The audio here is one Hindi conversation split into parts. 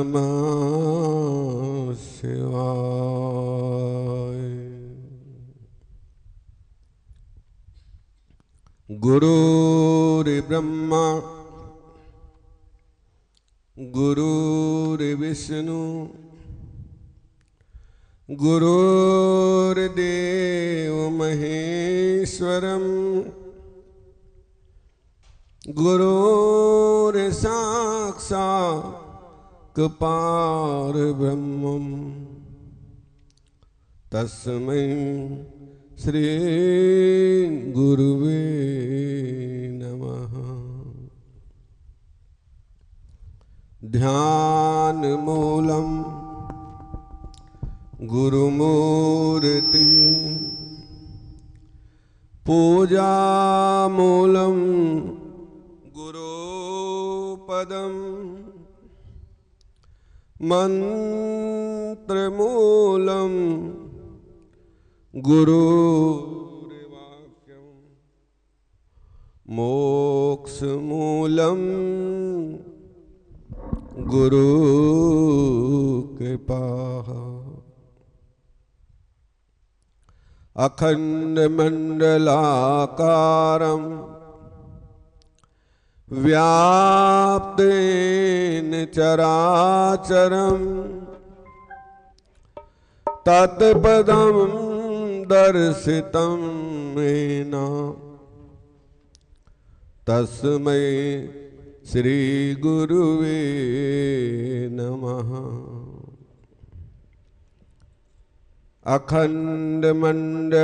नमः शिवाय। गुरुर्ब्रह्मा गुरुर्विष्णु गुरुर्देव महेश्वरम् गुरुर्साक्षात् परब्रह्मम् तस्मै श्री गुरुवे नमः। ध्यान मूलम गुरुमूर्ति पूजा मूलम गुरुपदम मंत्र मूलम गुरुर्वाक्यम मोक्ष मूलम गुरु कृपा। अखंड मंडलाकारं व्याप्तेन चराचरं तत्पदं दर्शितं येन तस्मै श्री गुरुवे नमः। अखंड मंडलाकारं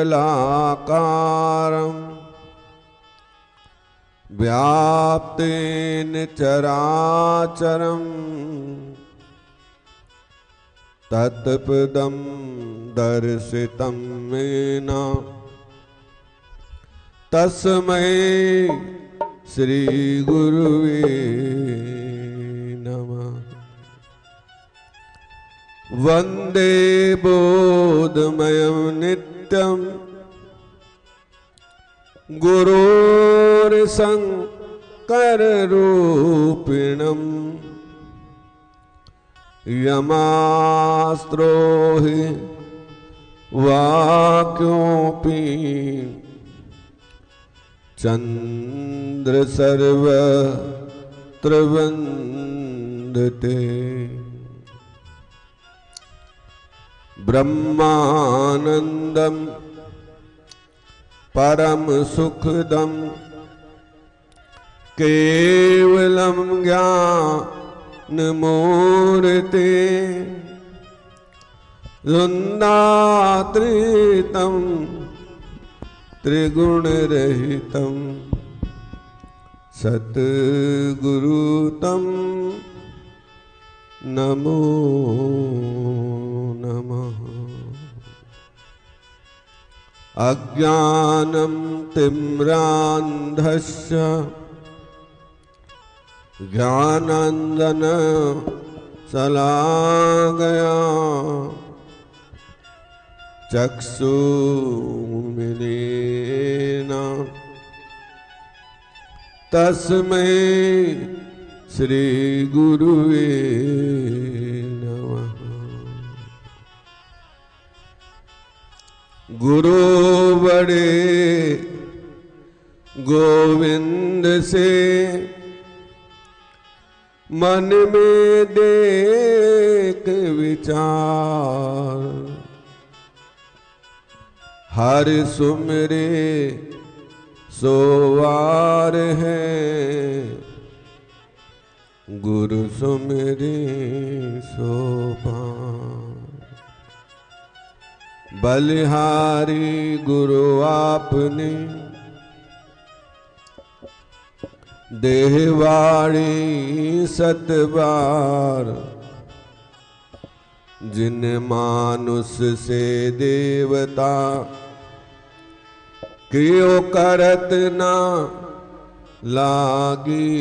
व्याप्तेन चराचरं तत्पदं दर्शितं येन तस्मै श्री गुरुवे नमः। वंदे बोधमयं नित्यं गुरोर्शंकररूपिणं यमास्त्रोहि वाक्योऽपि चंद्र सर्वत्र वंदते। ब्रह्मानंदं परम सुखदं केवलं ज्ञानमूर्ते द्वन्द्वातीतं त्रिगुणरहितं सद्गुरुतं नमो नमः। अज्ञानं तिम्रान्धस्य ज्ञानाञ्जन शलाकया चक्षुर्मिलितं तस्मै श्री गुरुवे नमः। गुरु बड़े गोविंद से मन में देख विचार हर सुमरे सोवार है गुरु सुमरे सोपान। बलिहारी गुरु आपने देहवाणी सतबार जिन मानुष से देवता क्यों करत ना लागी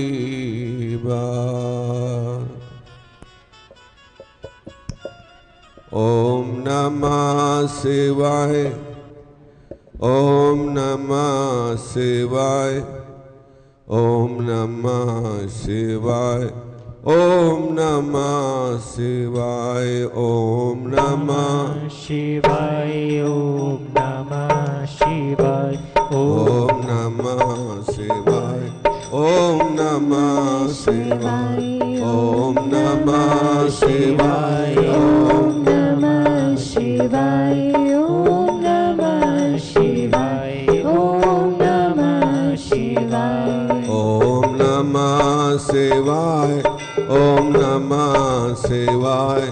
बार। ओम नमः शिवाय ओम नमः शिवाय ओम नमः शिवाय ओम नमः शिवाय। ओम नमः शिवाय। ओम नमः शिवाय। ओम नमः शिवाय। ओम नमः शिवाय। ओम नमः शिवाय। ओम नमः शिवाय। ओम नमः शिवाय। ओम नमः शिवाय। ओम नमः शिवाय। ओम नमः शिवाय।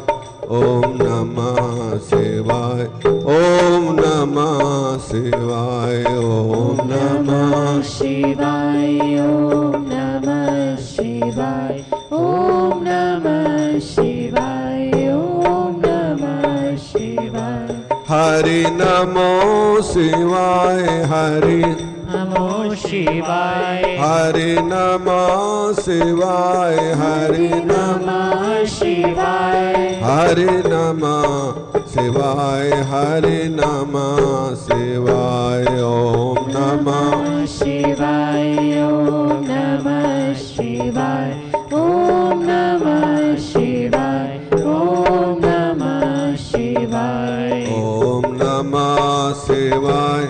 ओम नमः शिवाय। ओम नमः शिवाय। ओम नमः शिवाय। ओम नमः शिवाय। ओम नमः शिवाय। ओम नमः शिवाय। हरि नमो शिवाय। हरि नमो शिवाय। हरि नमः शिवाय। हरि नमः शिवाय। हरि नमः शिवाय। हरि नमः शिवाय। ओम नमः शिवाय। ओम नमः शिवाय। ओम नमः शिवाय। ओम नमः शिवाय। ओम नमः शिवाय।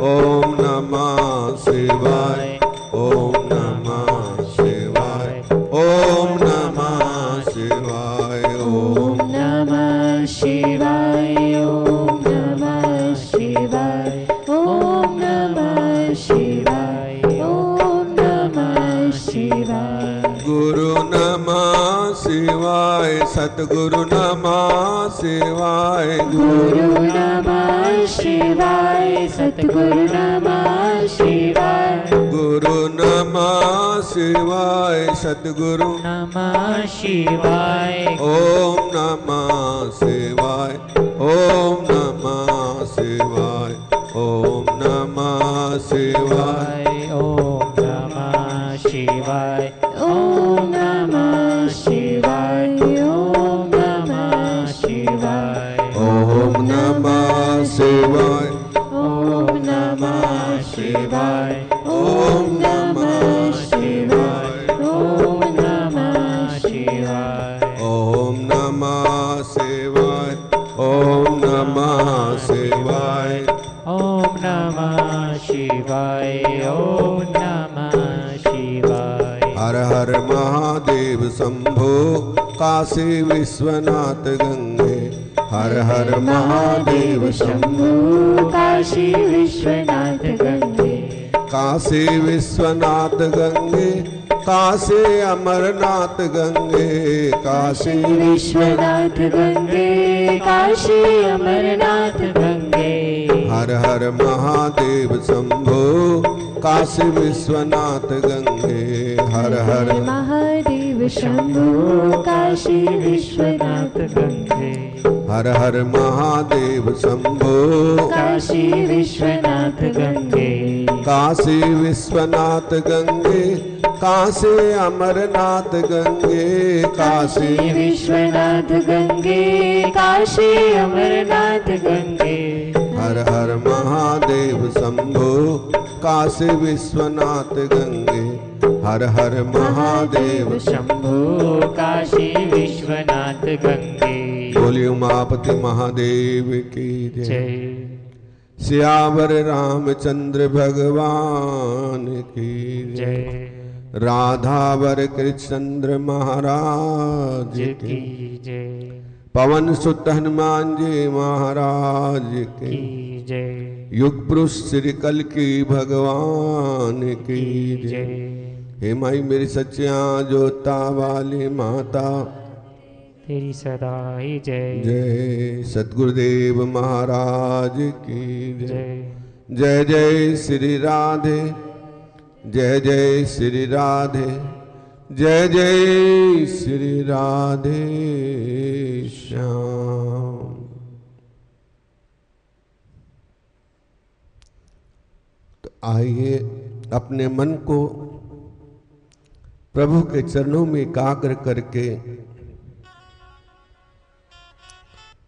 ओम नमः शिवाय। ओम नमः शिवाय। ओम नमः शिवाय। ओम नमः शिवाय। ओम नमः शिवाय। ओम नमः शिवाय। ओम नमः शिवाय। गुरु नमः शिवाय। सतगुरु नमः शिवाय। गुरु नमः शिवाय। सतगुरु नमः शिवाय। गुरु नमः शिवाय। सतगुरु नमः शिवाय। ओम नमः शिवाय। ओम नमः शिवाय। ओम नमः शिवाय। ओम नमः शिवाय। ओम नमः शिवाय। ओम नमः शिवाय। ओम नमः शिवाय। ओम नमः शिवाय। ओम नमः शिवाय। ओम नमः शिवाय। ओम नमः शिवाय। ओम नमः शिवाय। ओम नमः शिवाय। ओम नमः शिवाय। हर हर महादेव शंभो काशी विश्वनाथ गंगे। हर हर महादेव शंभो काशी विश्वनाथ गंगे। काशी विश्वनाथ गंगे। काशी अमरनाथ गंगे। काशी विश्वनाथ गंगे। काशी अमरनाथ गंगे। हर हर महादेव शंभो काशी विश्वनाथ गंगे। हर हर महादेव शंभो काशी विश्वनाथ गंगे। हर हर महादेव शंभो काशी विश्वनाथ गंगे। काशी विश्वनाथ गंगे। काशी अमरनाथ गंगे। काशी विश्वनाथ गंगे। काशी अमरनाथ गंगे। हर हर महादेव शंभो काशी विश्वनाथ गंगे। हर हर महादेव शंभो काशी विश्वनाथ गंगे। बोलिए उमापति महादेव की जय। जय। सियावर रामचंद्र भगवान की जय। जय। राधावर कृष्णचंद्र महाराज की की जय। पवन सुत हनुमान जी महाराज की जय। युग पुरुष श्री कल की भगवान की जय। हे माई मेरी सच्चिया जोता वाली माता तेरी सदा ही जय। जय। सतगुरुदेव महाराज की जय। जय। जय जय श्री राधे। जय जय श्री राधे। जय जय श्री राधे श्याम। तो आइए अपने मन को प्रभु के चरणों में एकाग्र करके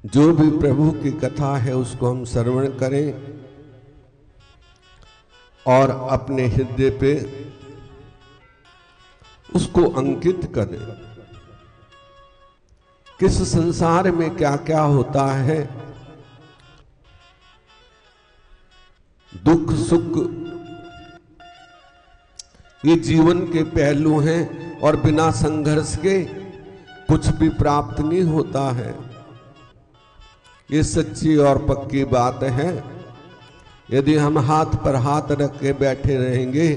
जो भी प्रभु की कथा है उसको हम श्रवण करें और अपने हृदय पे उसको अंकित करें। किस संसार में क्या क्या होता है, दुख सुख ये जीवन के पहलू हैं और बिना संघर्ष के कुछ भी प्राप्त नहीं होता है। ये सच्ची और पक्की बात है। यदि हम हाथ पर हाथ रख के बैठे रहेंगे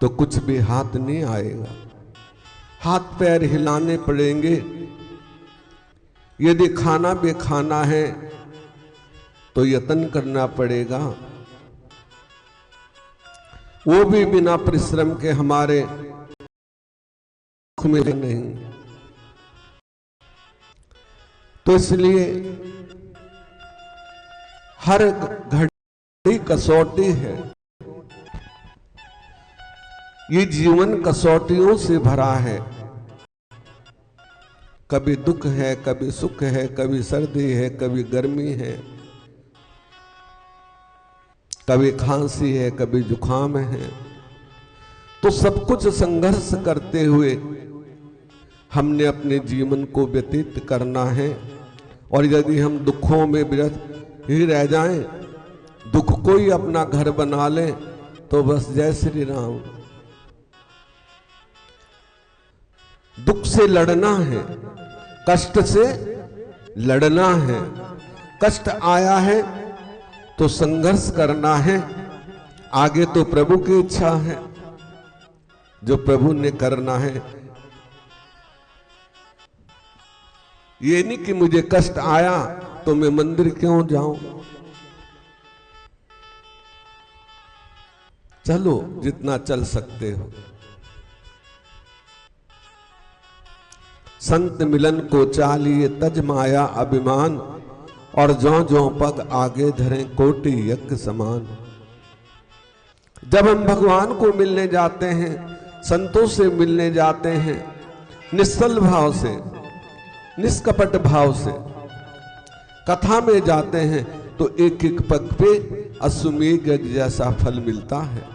तो कुछ भी हाथ नहीं आएगा, हाथ पैर हिलाने पड़ेंगे। यदि खाना भी खाना है तो यत्न करना पड़ेगा, वो भी बिना परिश्रम के हमारे में नहीं। तो इसलिए हर घड़ी कसौटी है। ये जीवन कसौटियों से भरा है। कभी दुख है, कभी सुख है, कभी सर्दी है, कभी गर्मी है, कभी खांसी है, कभी जुखाम है। तो सब कुछ संघर्ष करते हुए हमने अपने जीवन को व्यतीत करना है। और यदि हम दुखों में विरत ही रह जाएं, दुख को ही अपना घर बना लें, तो बस जय श्री राम। दुख से लड़ना है, कष्ट से लड़ना है। कष्ट आया है तो संघर्ष करना है। आगे तो प्रभु की इच्छा है, जो प्रभु ने करना है। ये नहीं कि मुझे कष्ट आया तो मैं मंदिर क्यों जाऊं। चलो जितना चल सकते हो। संत मिलन को चालिए तज माया अभिमान, और ज्यों ज्यों पग आगे धरें कोटि यज्ञ समान। जब हम भगवान को मिलने जाते हैं, संतों से मिलने जाते हैं, निश्चल भाव से, निष्कपट भाव से कथा में जाते हैं, तो एक एक पग पे अश्वमेध यज्ञ जैसा फल मिलता है।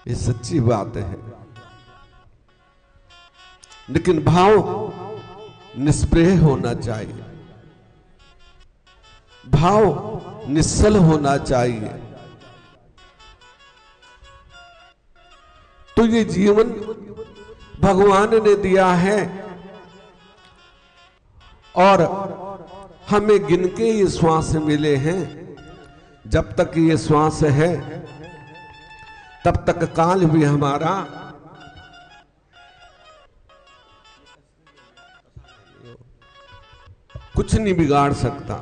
ये सच्ची बात है। लेकिन भाव निष्प्रेय होना चाहिए, भाव निश्चल होना चाहिए। तो ये जीवन भगवान ने दिया है और हमें गिन के ये श्वास मिले हैं। जब तक ये श्वास है तब तक काल भी हमारा कुछ नहीं बिगाड़ सकता।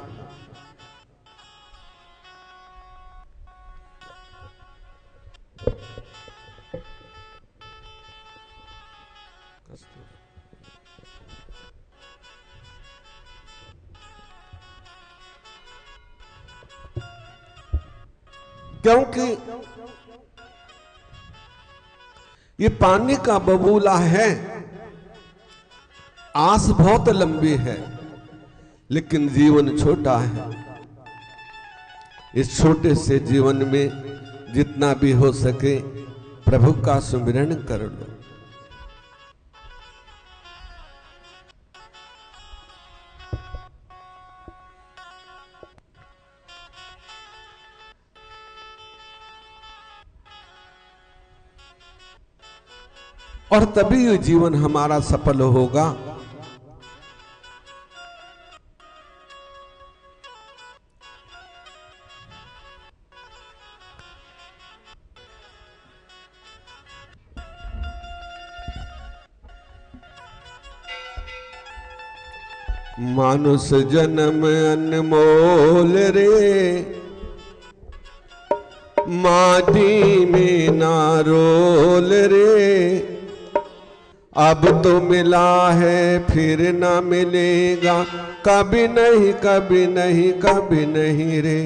क्योंकि ये पानी का बबूला है, आस बहुत लंबी है, लेकिन जीवन छोटा है। इस छोटे से जीवन में जितना भी हो सके प्रभु का सुमिरन कर लो। और तभी ये जीवन हमारा सफल होगा। मानुष जन्म अनमोल रे, माटी में ना रोल रे। अब तो मिला है फिर ना मिलेगा, कभी नहीं कभी नहीं कभी नहीं रे।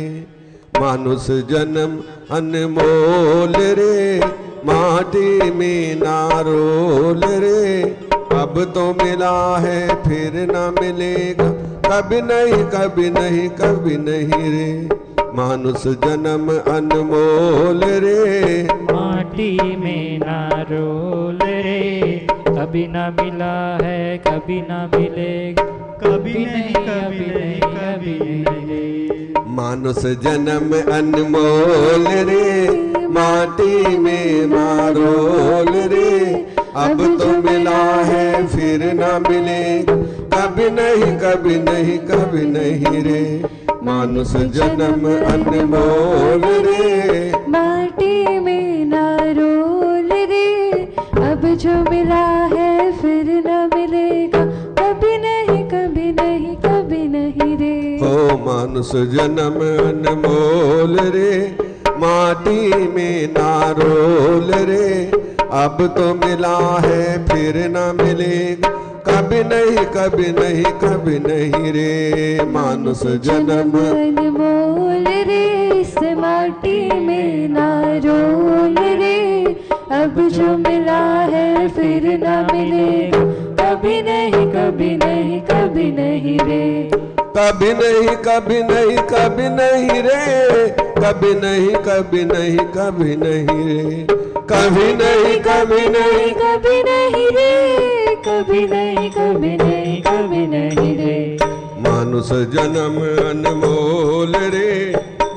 मानुष जन्म अनमोल रे, माटी में ना रोल रे। अब तो मिला है फिर ना मिलेगा, कभी नहीं कभी नहीं कभी नहीं रे। मानुष जन्म अनमोल रे, माटी में ना रोल रे। कभी ना मिला है कभी ना मिलेगा, कभी नहीं कभी नहीं कभी नहीं। मानुष जन्म अनमोल रे, माटी में मारोल रे, अब तो मिला है फिर ना मिलेगा, कभी नहीं कभी नहीं कभी नहीं रे। मानुष जन्म अनमोल रे, माटी में ना रोल रे, अब जो मिला है फिर न मिलेगा, कभी नहीं कभी नहीं कभी नहीं रे। हो मानुष जन्म अनमोल रे, माटी में नारोल रे, अब तो मिला है फिर ना मिलेगा, कभी नहीं कभी नहीं कभी नहीं रे। मानुष जन्म अनमोल रे, इस माटी में ना रोल रे, अब जो मिला है फिर न मिलेगा, कभी नहीं कभी नहीं कभी नहीं रे। कभी नहीं कभी नहीं कभी नहीं रे, कभी नहीं कभी नहीं कभी नहीं रे, कभी नहीं कभी नहीं कभी नहीं रे, कभी नहीं कभी नहीं कभी नहीं रे। मानुष जन्म अनमोल रे,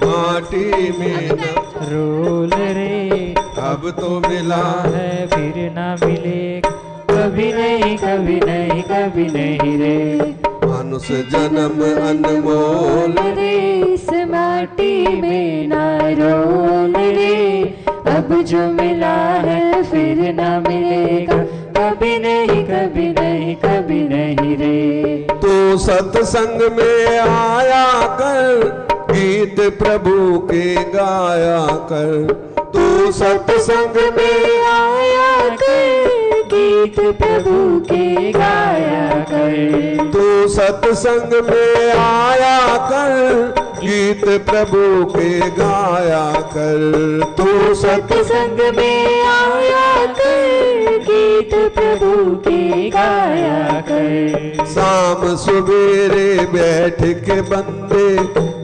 माटी में न रोल रे, अब तो मिला है फिर ना मिलेगा, कभी नहीं कभी नहीं कभी नहीं रे। मानुष जन्म अनमोल रे, इस माटी में ना रोल रे, अब जो मिला है फिर न मिलेगा, कभी नहीं कभी नहीं कभी नहीं रे। तो सत्संग में आया कर, गीत प्रभु के गाया कर, तो सत्संग में आया कर, गीत प्रभु के गाया कर। तो सत्संग में आया कर, गीत प्रभु के गाया कर, तो सत्संग में आया कर, गीत प्रभु के गाया कर। शाम सवेरे बैठ के बंदे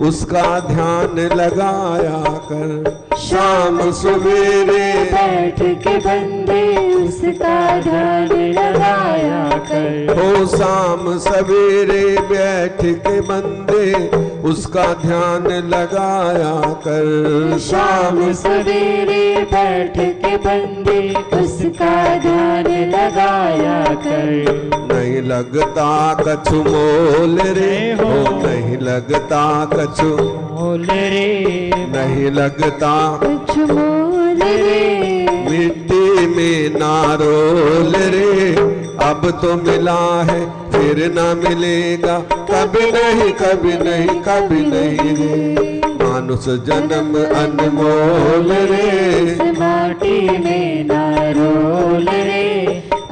उसका ध्यान लगाया कर, शाम सवेरे बैठ के बंदे उसका ध्यान लगाया कर। हो शाम सवेरे बैठ के बंदे उसका ध्यान लगाया कर, शाम सवेरे बैठ के बंदे उसका ध्यान लगाया कर। नहीं लगता कछु मोल रे, हो नहीं लगता कछु मोल रे, नहीं लगता कुछ मोल रे, मिट्टी में नारोल रे, अब तो मिला है फिर ना मिलेगा, कभी नहीं कभी नहीं कभी नहीं रे। मानुष जन्म अनमोल रे, इस माटी में ना रोल रे,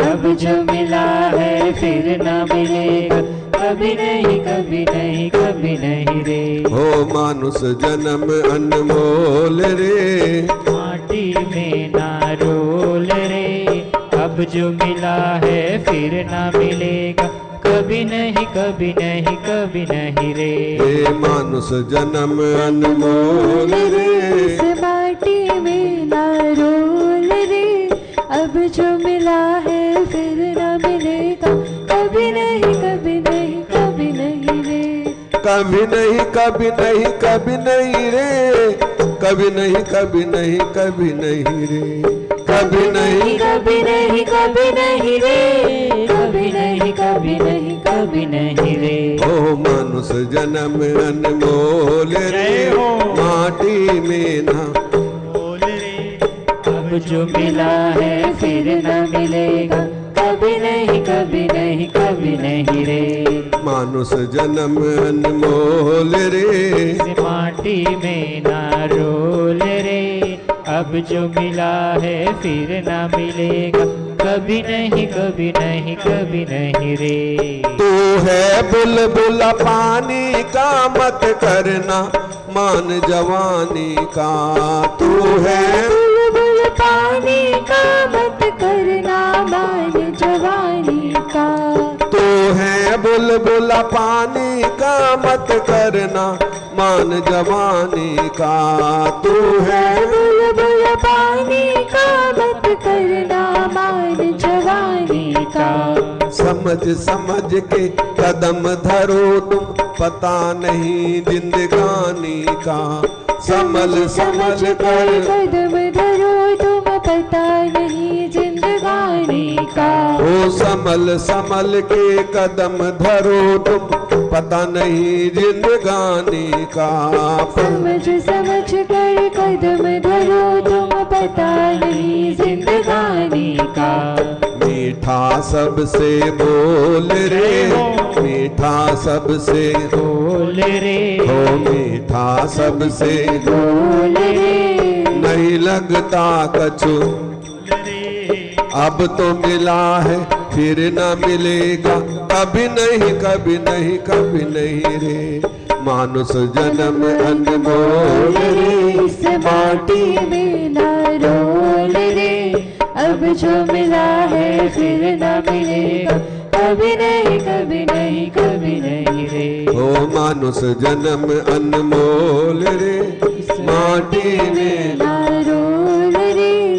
अब जो मिला है फिर न मिलेगा, कभी नहीं कभी नहीं कभी नहीं रे। हो मानुष जन्म अनमोल रे, माटी में ना रोल रे, अब जो मिला है फिर ना मिलेगा, कभी नहीं कभी नहीं कभी नहीं रे। हे मानुष जन्म अनमोल रे, इस माटी में ना रोल रे, अब जो मिला है फिर न मिलेगा, कभी नहीं कभी नहीं कभी नहीं रे। कभी नहीं कभी नहीं कभी नहीं रे, कभी नहीं कभी नहीं कभी नहीं रे, कभी नहीं कभी नहीं कभी नहीं रे, कभी नहीं कभी नहीं कभी नहीं रे। ओ मानुष जन्म अनमोल रे, माटी में ना बोल रे, अब जो मिला है फिर न मिलेगा, कभी नहीं कभी नहीं कभी नहीं रे। मानुष जन्म अनमोल रे, इस माटी में ना रोल रे, अब जो मिला है फिर ना मिलेगा, कभी नहीं कभी नहीं कभी नहीं रे। तू है बुलबुल पानी का मत करना मान जवानी का, तू है बुलबुल पानी का मत करना मान जवानी का। तू है बुलबुल पानी का मत करना मान जवानी का, तू है बुलबुल पानी का मत करना मान जवानी का। समझ समझ के कदम धरो तुम, पता नहीं जिंदगानी का। संभल संभल कर कदम धरो तुम, पता नहीं जिंदगानी का। ओ संभल संभल के कदम धरो तुम, पता नहीं जिंदगानी का। समझ समझ कर कदम धरो तुम, पता नहीं जिंदगानी का। मीठा सबसे बोल रे, मीठा सबसे बोल रे, हो मीठा सबसे बोल रे, नहीं लगता कछु, अब तो मिला है फिर न मिलेगा, कभी नहीं कभी नहीं कभी नहीं रे। मानुष जन्म अनमोल रे, इस माटी में ना रोल रे, अब जो मिला है फिर न मिलेगा, कभी नहीं कभी नहीं कभी नहीं रे। हो मानुष जन्म अनमोल रे, माटी में ना रोल रे,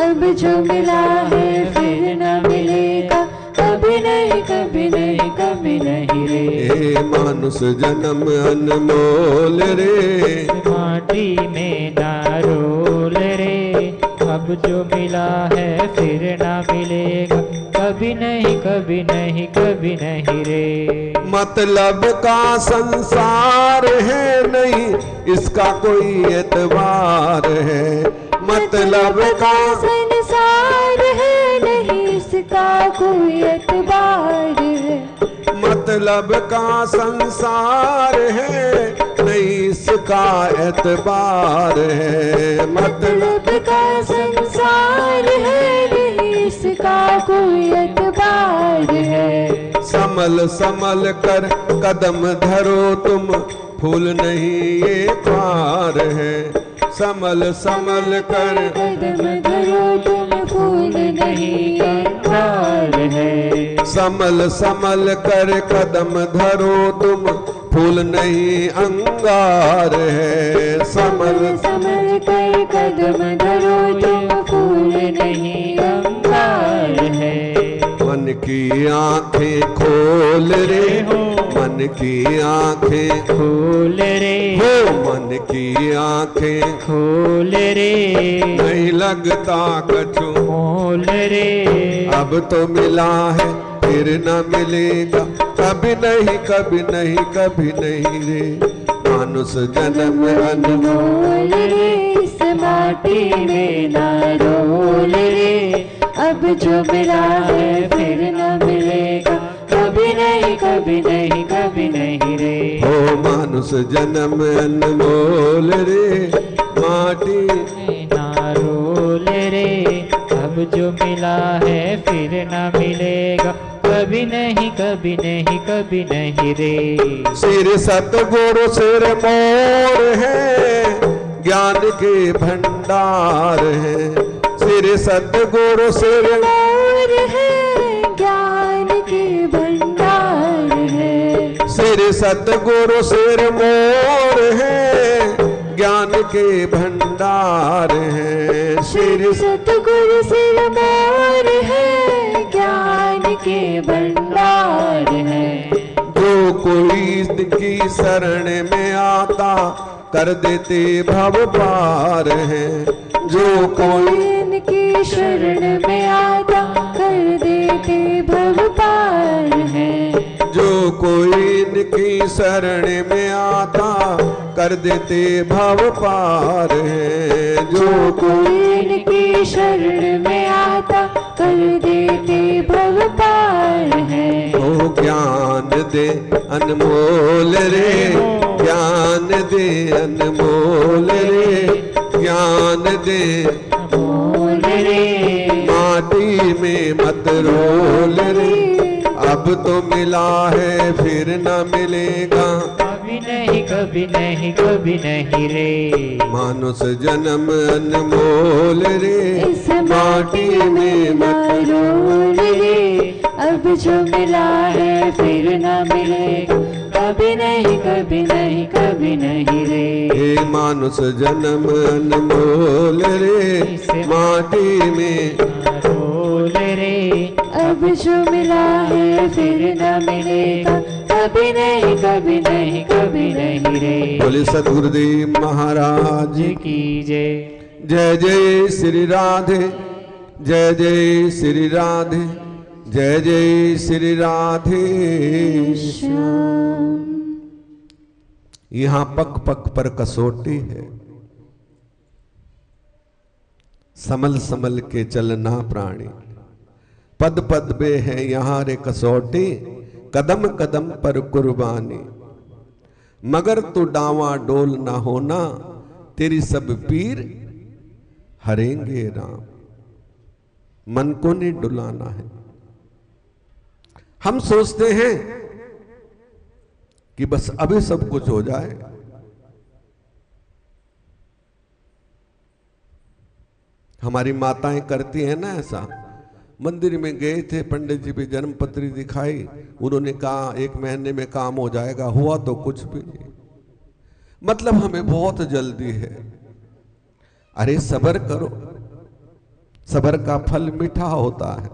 अब जो मिला है फिर न मिलेगा, कभी नहीं कभी नहीं कभी नहीं रे। हे मानुष जन्म अनमोल रे, माटी में ना रोल रे, अब जो मिला है फिर ना मिलेगा, कभी नहीं कभी नहीं कभी नहीं रे। मतलब का संसार है नहीं, इसका कोई एतबार है। मतलब का संसार है नहीं, इसका कोई एतबार है। मतलब का संसार है नहीं, इसका एतबार है। मतलब का संसार है नहीं, इसका कोई एतबार है। संभल संभल कर कदम धरो तुम, फूल नहीं ये ख्वार है। संभल संभल कर कदम धरो तुम, फूल नहीं अंगार है। संभल संभल कर कदम धरो तुम, फूल नहीं अंगार है। संभल संभल कर कदम धरो तुम, फूल नहीं अंगार है। मन की आंखें खोल रे, मन की आंखें खोल रे, हो मन की आंखें खोल रे, नहीं लगता कछु, मोल रे, अब तो मिला है फिर न मिलेगा, कभी नहीं कभी नहीं कभी नहीं रे। मानुष जन्म अनमोल रोल रे, इस माटी में ना रोल रे, अब जो मिला है फिर न मिलेगा, कभी नहीं कभी नहीं कभी नहीं रे। हो मानुष जन्म अनमोल रे, माटी ना रोल रे, अब जो मिला है फिर ना मिलेगा, कभी नहीं कभी नहीं कभी नहीं रे। सिर सतगुरु सिर मोर है, ज्ञान के भंडार है। सिर सतगुरु सिर मोर है, ज्ञान के भंडार है। सिर सतगुरु सिर मोर है, ज्ञान के भंडार है। सिर सतगुरु सिर मोर है, ज्ञान के भंडार है। जो कोई इनकी शरण में आता, कर देते भव पार है। जो कोई इनकी शरण में आता, कर देते भव पार है। जो कोई इनकी शरण में आता, कर देते भव पार है। जो कोई इनकी शरण में आता, कर देते भव पार है। ओ ज्ञान दे अनमोल रे, ज्ञान दे अनमोल रे, ज्ञान दे मोल रे, माटी में मत रोल रे। अब तो मिला है फिर न मिलेगा, कभी नहीं कभी नहीं कभी नहीं रे। मानुष जन्म अनमोल रे, इस माटी में मत रोल रे, अब जो मिला है फिर न मिलेगा, कभी नहीं कभी नहीं कभी नहीं रे। हे मानुष जन्म अनमोल रे, माटी में रोल रे, अब अब जो मिला है फिर न मिलेगा, कभी नहीं कभी नहीं कभी नहीं रे। बोले सद्गुरुदेव महाराज की जय। जय जय श्री राधे, जय जय श्री राधे, जय जय श्री राधे श्याम। यहां पग पग पर कसौटी है, समल समल के चलना प्राणी, पद पद पे है यहां रे कसौटी, कदम कदम पर कुर्बानी। मगर तू डावा डोल ना होना, तेरी सब पीर हरेंगे राम। मन को नहीं डुलाना है। हम सोचते हैं कि बस अभी सब कुछ हो जाए, हमारी माताएं करती हैं ना ऐसा। मंदिर में गए थे, पंडित जी भी जन्मपत्री दिखाई, उन्होंने कहा 1 महीने में काम हो जाएगा, हुआ तो कुछ भी नहीं। मतलब हमें बहुत जल्दी है। अरे सब्र करो, सब्र का फल मीठा होता है।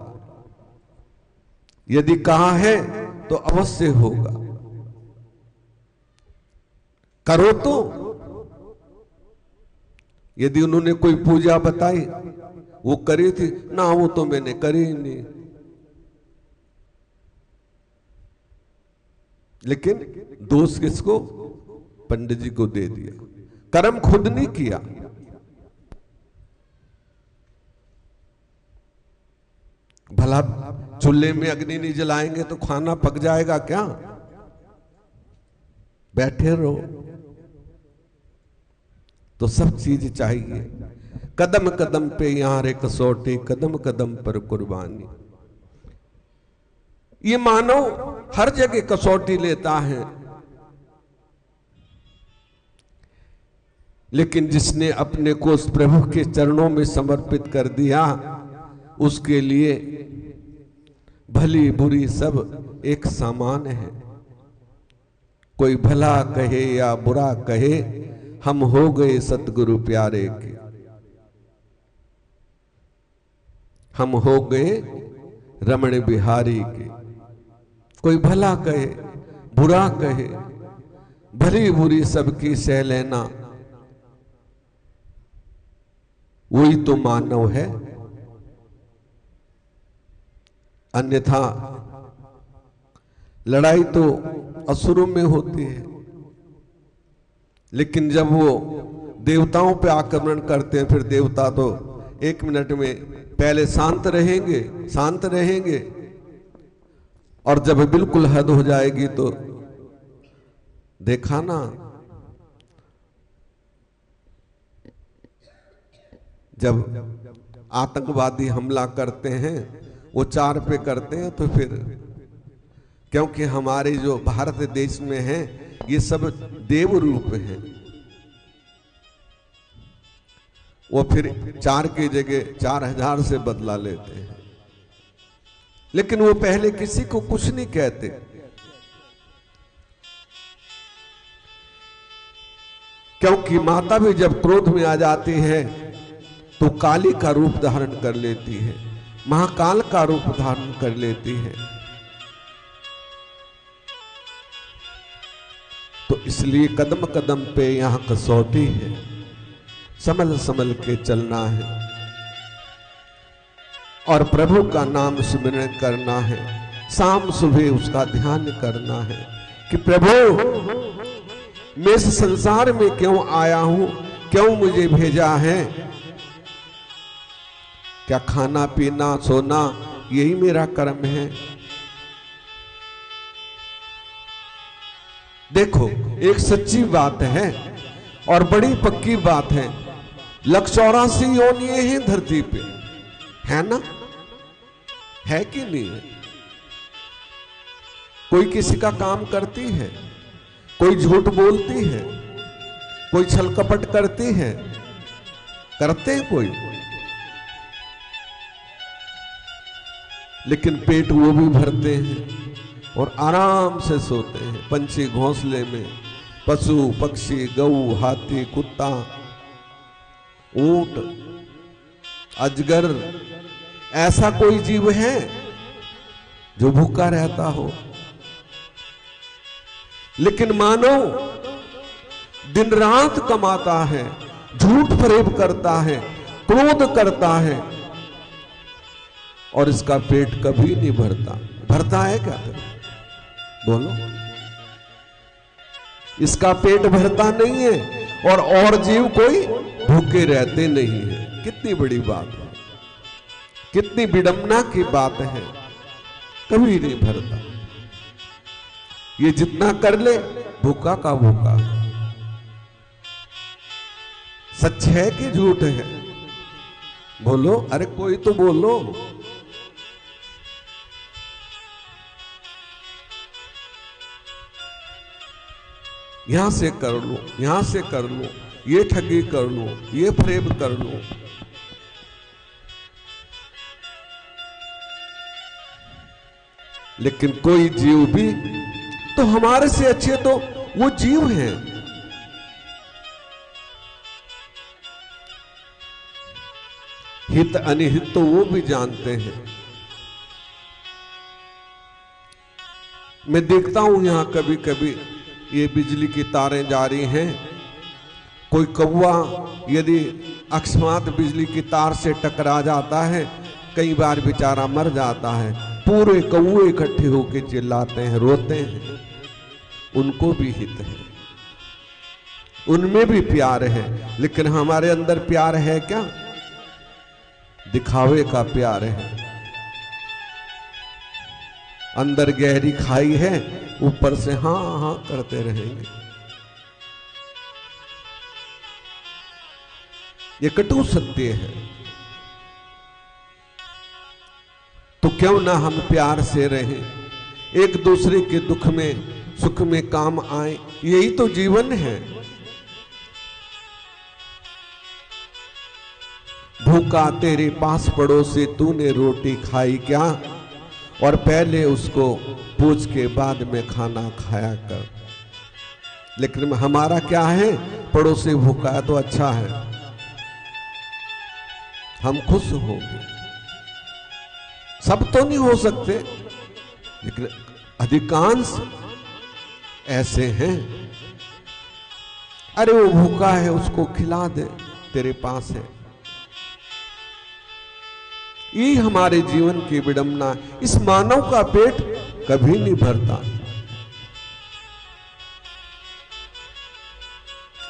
यदि कहा है तो अवश्य होगा, करो तो। यदि उन्होंने कोई पूजा बताई, वो करी थी ना, वो तो मैंने करी ही नहीं। लेकिन दोष किसको? पंडित जी को दे दिया, कर्म खुद नहीं किया। भला चूल्हे में अग्नि नहीं जलाएंगे तो खाना पक जाएगा क्या? बैठे रहो। तो सब चीज चाहिए, कदम कदम पे यहां रे कसौटी, कदम कदम पर कुर्बानी। ये मानव हर जगह कसौटी लेता है, लेकिन जिसने अपने को उस प्रभु के चरणों में समर्पित कर दिया, उसके लिए भली बुरी सब एक समान है। कोई भला कहे या बुरा कहे, हम हो गए सतगुरु प्यारे के, हम हो गए रमण बिहारी के। कोई भला कहे बुरा कहे, भली बुरी सबकी सह लेना, वही तो मानव है। अन्यथा लड़ाई तो असुरों में होती है, लेकिन जब वो देवताओं पे आक्रमण करते हैं, फिर देवता तो 1 मिनट में पहले शांत रहेंगे, और जब बिल्कुल हद हो जाएगी तो देखा ना, जब आतंकवादी हमला करते हैं, वो 4 पे करते हैं, तो फिर क्योंकि हमारे जो भारत देश में हैं, ये सब देव रूप हैं, वो फिर 4 की जगह 4000 से बदला लेते हैं। लेकिन वो पहले किसी को कुछ नहीं कहते। क्योंकि माता भी जब क्रोध में आ जाती है तो काली का रूप धारण कर लेती है, महाकाल का रूप धारण कर लेती है। तो इसलिए कदम कदम पे यहां कसौटी है, संभल संभल के चलना है और प्रभु का नाम स्मरण करना है। शाम सुबह उसका ध्यान करना है कि प्रभु मैं इस संसार में क्यों आया हूं, क्यों मुझे भेजा है। क्या खाना पीना सोना यही मेरा कर्म है? देखो, एक सच्ची बात है और बड़ी पक्की बात है, 184 योनियां हैं धरती पे, है ना? है कि नहीं? कोई किसी का काम करती है, कोई झूठ बोलती है, कोई छल कपट करती है, करते हैं कोई, लेकिन पेट वो भी भरते हैं और आराम से सोते हैं। पंछी घोंसले में, पशु पक्षी, गऊ, हाथी, कुत्ता, ऊंट, अजगर, ऐसा कोई जीव है जो भूखा रहता हो। लेकिन मानव दिन रात कमाता है, झूठ फरेब करता है, क्रोध करता है और इसका पेट कभी नहीं भरता। भरता है क्या फिर? बोलो। इसका पेट भरता नहीं है और जीव कोई भूखे रहते नहीं है। कितनी बड़ी बात है, कितनी विडंबना की बात है। कभी नहीं भरता। ये जितना कर ले भूखा का भूखा। सच है कि झूठ है? बोलो, अरे कोई तो बोलो। यहां से कर लो, यहां से कर लो, ये ठगी कर लो, ये फरेब कर लो। लेकिन कोई जीव भी तो हमारे से अच्छे तो वो जीव हैं। हित अनिहित तो वो भी जानते हैं। मैं देखता हूं यहां कभी कभी ये बिजली की तारें जा रही हैं, कोई कौवा यदि अकस्मात बिजली की तार से टकरा जाता है, कई बार बेचारा मर जाता है, पूरे कौवे इकट्ठे होकर चिल्लाते हैं, रोते हैं। उनको भी हित है, उनमें भी प्यार है। लेकिन हमारे अंदर प्यार है क्या? दिखावे का प्यार है। अंदर गहरी खाई है, ऊपर से हां हां करते रहेंगे। ये कटु सत्य है। तो क्यों ना हम प्यार से रहें, एक दूसरे के दुख में सुख में काम आए। यही तो जीवन है। भूखा तेरे पास पड़ोसी, तूने रोटी खाई क्या? और पहले उसको पूछ के बाद में खाना खाया कर। लेकिन हमारा क्या है? पड़ोसी भूखा है तो अच्छा है, हम खुश होंगे। सब तो नहीं हो सकते, लेकिन अधिकांश ऐसे हैं। अरे वो भूखा है, उसको खिला दे, तेरे पास है। ये हमारे जीवन की विडंबना। इस मानव का पेट कभी नहीं भरता,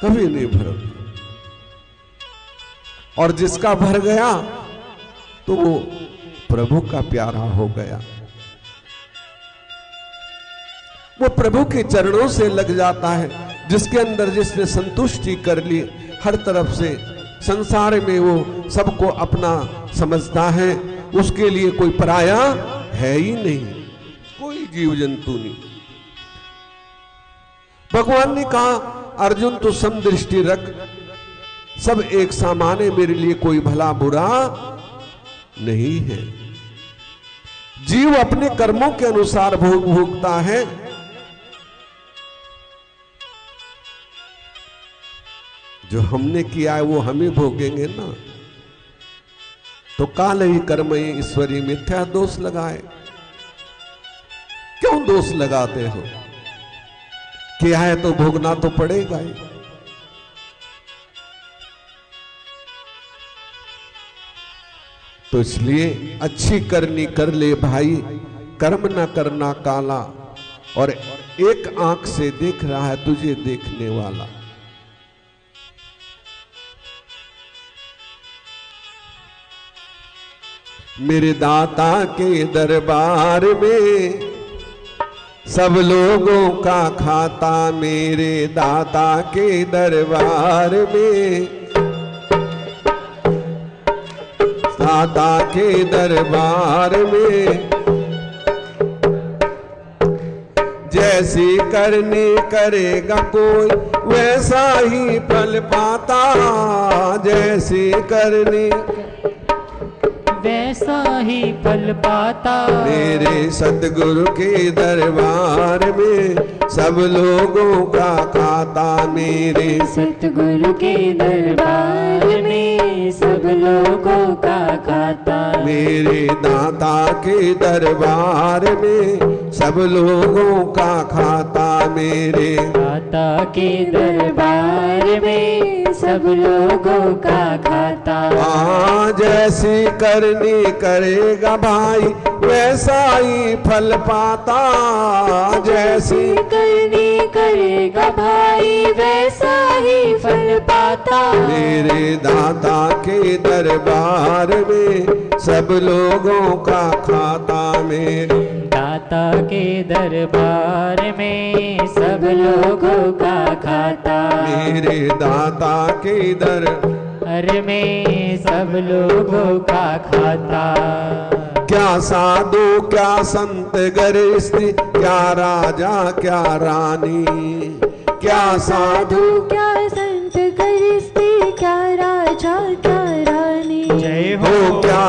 कभी नहीं भरता। और जिसका भर गया तो वो प्रभु का प्यारा हो गया, वो प्रभु के चरणों से लग जाता है। जिसके अंदर जिसने संतुष्टि कर ली, हर तरफ से संसार में वो सबको अपना समझता है, उसके लिए कोई पराया है ही नहीं, कोई जीव जंतु नहीं। भगवान ने कहा, अर्जुन तो समदृष्टि रख, सब एक समान है, मेरे लिए कोई भला बुरा नहीं है। जीव अपने कर्मों के अनुसार भोगता है। जो हमने किया है वो हम ही भोगेंगे ना। तो काल ही कर्म ही ईश्वरी मिथ्या दोष लगाए। क्यों दोष लगाते हो? किया है तो भोगना तो पड़ेगा ही। तो इसलिए अच्छी करनी कर ले भाई, कर्म ना करना काला। और एक आंख से देख रहा है तुझे देखने वाला। मेरे दाता के दरबार में सब लोगों का खाता, मेरे दाता के दरबार में, दाता के दरबार में, जैसी करनी करेगा कोई वैसा ही फल पाता, जैसी करनी वैसा ही फल पाता। मेरे सतगुरु के दरबार में सब लोगों का खाता, मेरे सतगुरु के दरबार में सब सब लोगों का खाता। मेरे दाता के दरबार में सब लोगों का खाता। मेरे दाता के दरबार में सब लोगों का खाता। जैसी करनी करेगा भाई वैसा ही फल पाता। जैसी करनी करेगा भाई वैसा ही फल पाता। मेरे दाता के दरबार में सब लोगों का खाता। मेरे दाता के दरबार में सब लोगों का खाता। मेरे दाता के दरबार में सब लोगों का खाता। क्या साधु क्या संत गृहस्थी क्या राजा क्या रानी। क्या साधु क्या संत गृहस्थी क्या राजा क्या रानी। जय हो क्या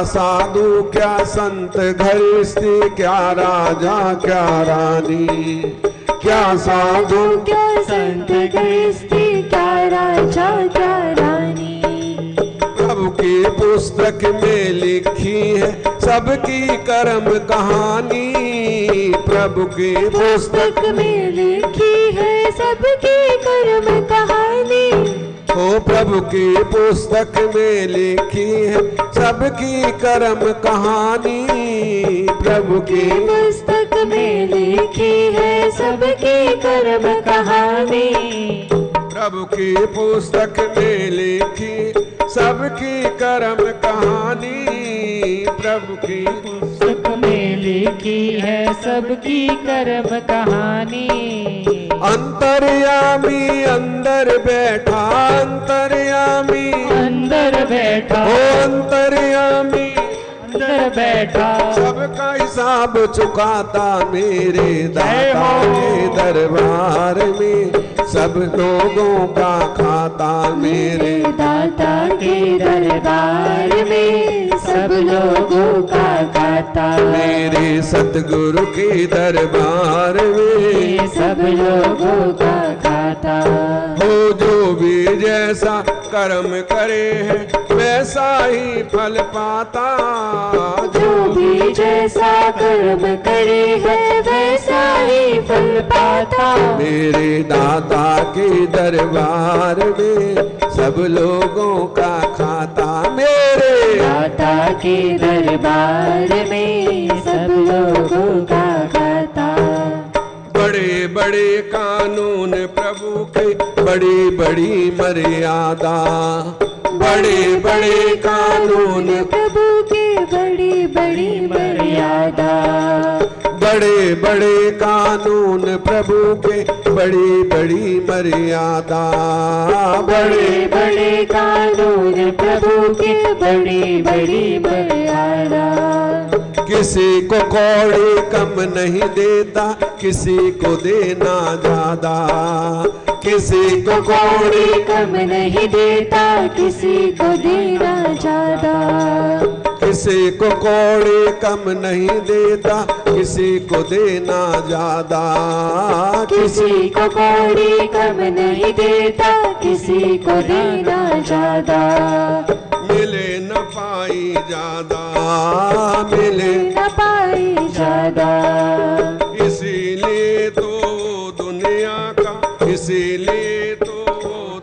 साधु क्या संत गृहस्थी क्या राजा क्या रानी। क्या साधु क्या संत गृहस्थी क्या राजा क्या रानी। प्रभु की पुस्तक में लिखी है सबकी कर्म कहानी। प्रभु की पुस्तक में लिखी है सबकी कर्म कहानी। ओ प्रभु की पुस्तक में लिखी है सबकी कर्म कहानी। प्रभु की पुस्तक में लिखी है सबकी कर्म कहानी। प्रभु की पुस्तक में लिखी सबकी कर्म कहानी। प्रभु की पुस्तक में लिखी है सबकी कर्म कहानी। अंतर्यामी अंदर बैठा अंतर्यामी अंदर बैठा ओ अंतर्यामी अंदर बैठा सबका हिसाब चुकाता। मेरे दाता के दरबार में सब लोगों का खाता। मेरे दाता के दरबार में सब लोगों का खाता। मेरे सतगुरु के दरबार में सब लोगों का खाता। हो जो भी जैसा कर्म करे है वैसा ही फल पाता। जो भी जैसा कर्म करे है वैसा ही फल पाता। मेरे दाता के दरबार में सब लोगों का खाता। मेरे दाता के दरबार में सब लोगों का खाता। बड़े बड़े कानून प्रभु के बड़ी बड़ी मर्यादा। बड़े बड़े कानून प्रभु के बड़ी बड़ी मर्यादा। बड़े बड़े कानून प्रभु के बड़ी बड़ी मर्यादा। बड़े बड़े कानून प्रभु के बड़ी बड़ी मर्यादा। किसी को कौड़ी कम नहीं देता किसी को देना ज्यादा। किसी को कौड़ी कम नहीं देता किसी को देना ज्यादा। किसी को कौड़ी कम नहीं देता किसी को देना ज्यादा। किसी को कौड़ी कम नहीं देता किसी को देना ज्यादा। मिले न पाई ज्यादा मिले न पाई ज्यादा। इसीलिए तो दुनिया का इसीलिए तो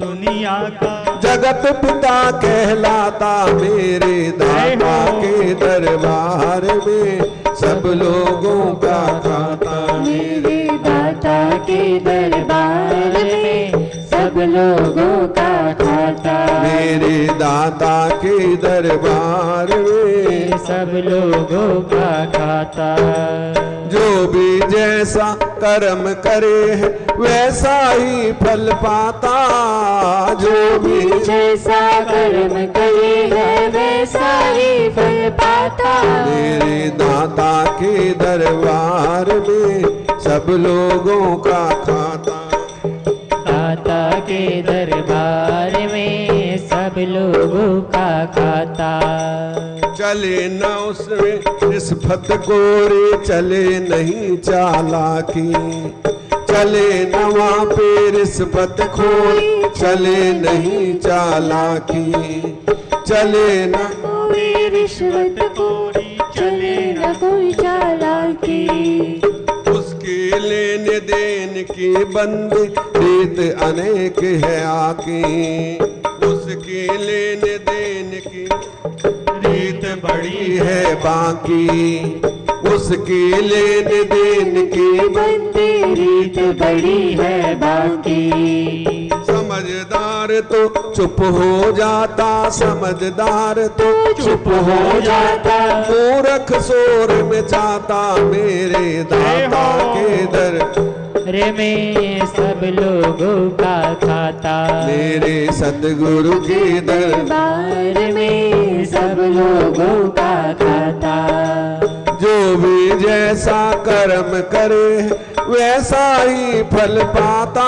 दुनिया का जगत पिता कहलाता। मेरे दाता के दरबार में सब लोगों का खाता। मेरे दाता के दरबार में सब लोगों का खाता। मेरे दाता के दरबार में सब लोगों का खाता। जो भी जैसा कर्म करे है वैसा ही फल पाता। जो भी जैसा कर्म करे है वैसा ही फल पाता। मेरे दाता के दरबार में सब लोगों का खाता। दाता के दरबार में सब लोगों का खाता। चले न उसमें निस्फत कोरे चले नहीं चालाकी। चले नवा पे रिश्वत खोरी, चले नहीं चालाकी, चले न कोई रिश्वत खोरी, चले न कोई चालाकी। उसके लेने देने की बंदे रीत अनेक है आकी, उसके लेने देने की रीत बड़ी है बाकी, उसके लेने देने की बंदे रीत बड़ी है बाकी। समझदार तो चुप हो जाता, समझदार तो चुप हो जाता, मूर्ख शोर में जाता, मेरे दाता के दर रे में सब लोगों का खाता, मेरे सतगुरु के दर दरबार में सब लोगों का खाता। जो भी जैसा कर्म करे वैसा ही फल पाता,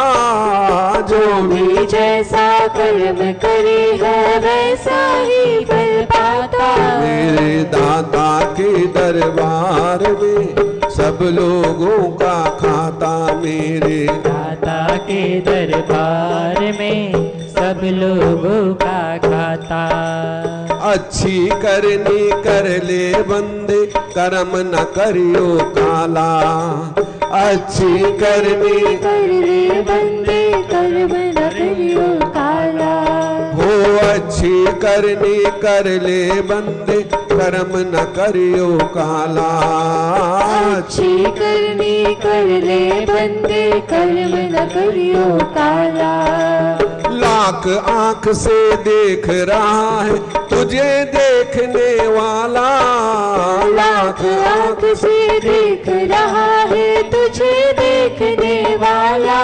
जो भी जैसा कर्म करे है वैसा ही फल पाता। मेरे दाता के दरबार में सब लोगों का खाता, मेरे दाता के दरबार में सब लोगों का खाता। अच्छी करनी कर ले बंदे, कर्म न करियो काला, अच्छी करनी कर ले बंदे, कर्म न करियो काला। हो अच्छी करनी कर ले बंदे, कर्म न करियो काला, अच्छी करनी कर ले बंदे, कर्म न करियो काला। लाख आंख से देख रहा है तुझे देखने वाला, लाख आंख से देख रहा है तुझे देखने वाला।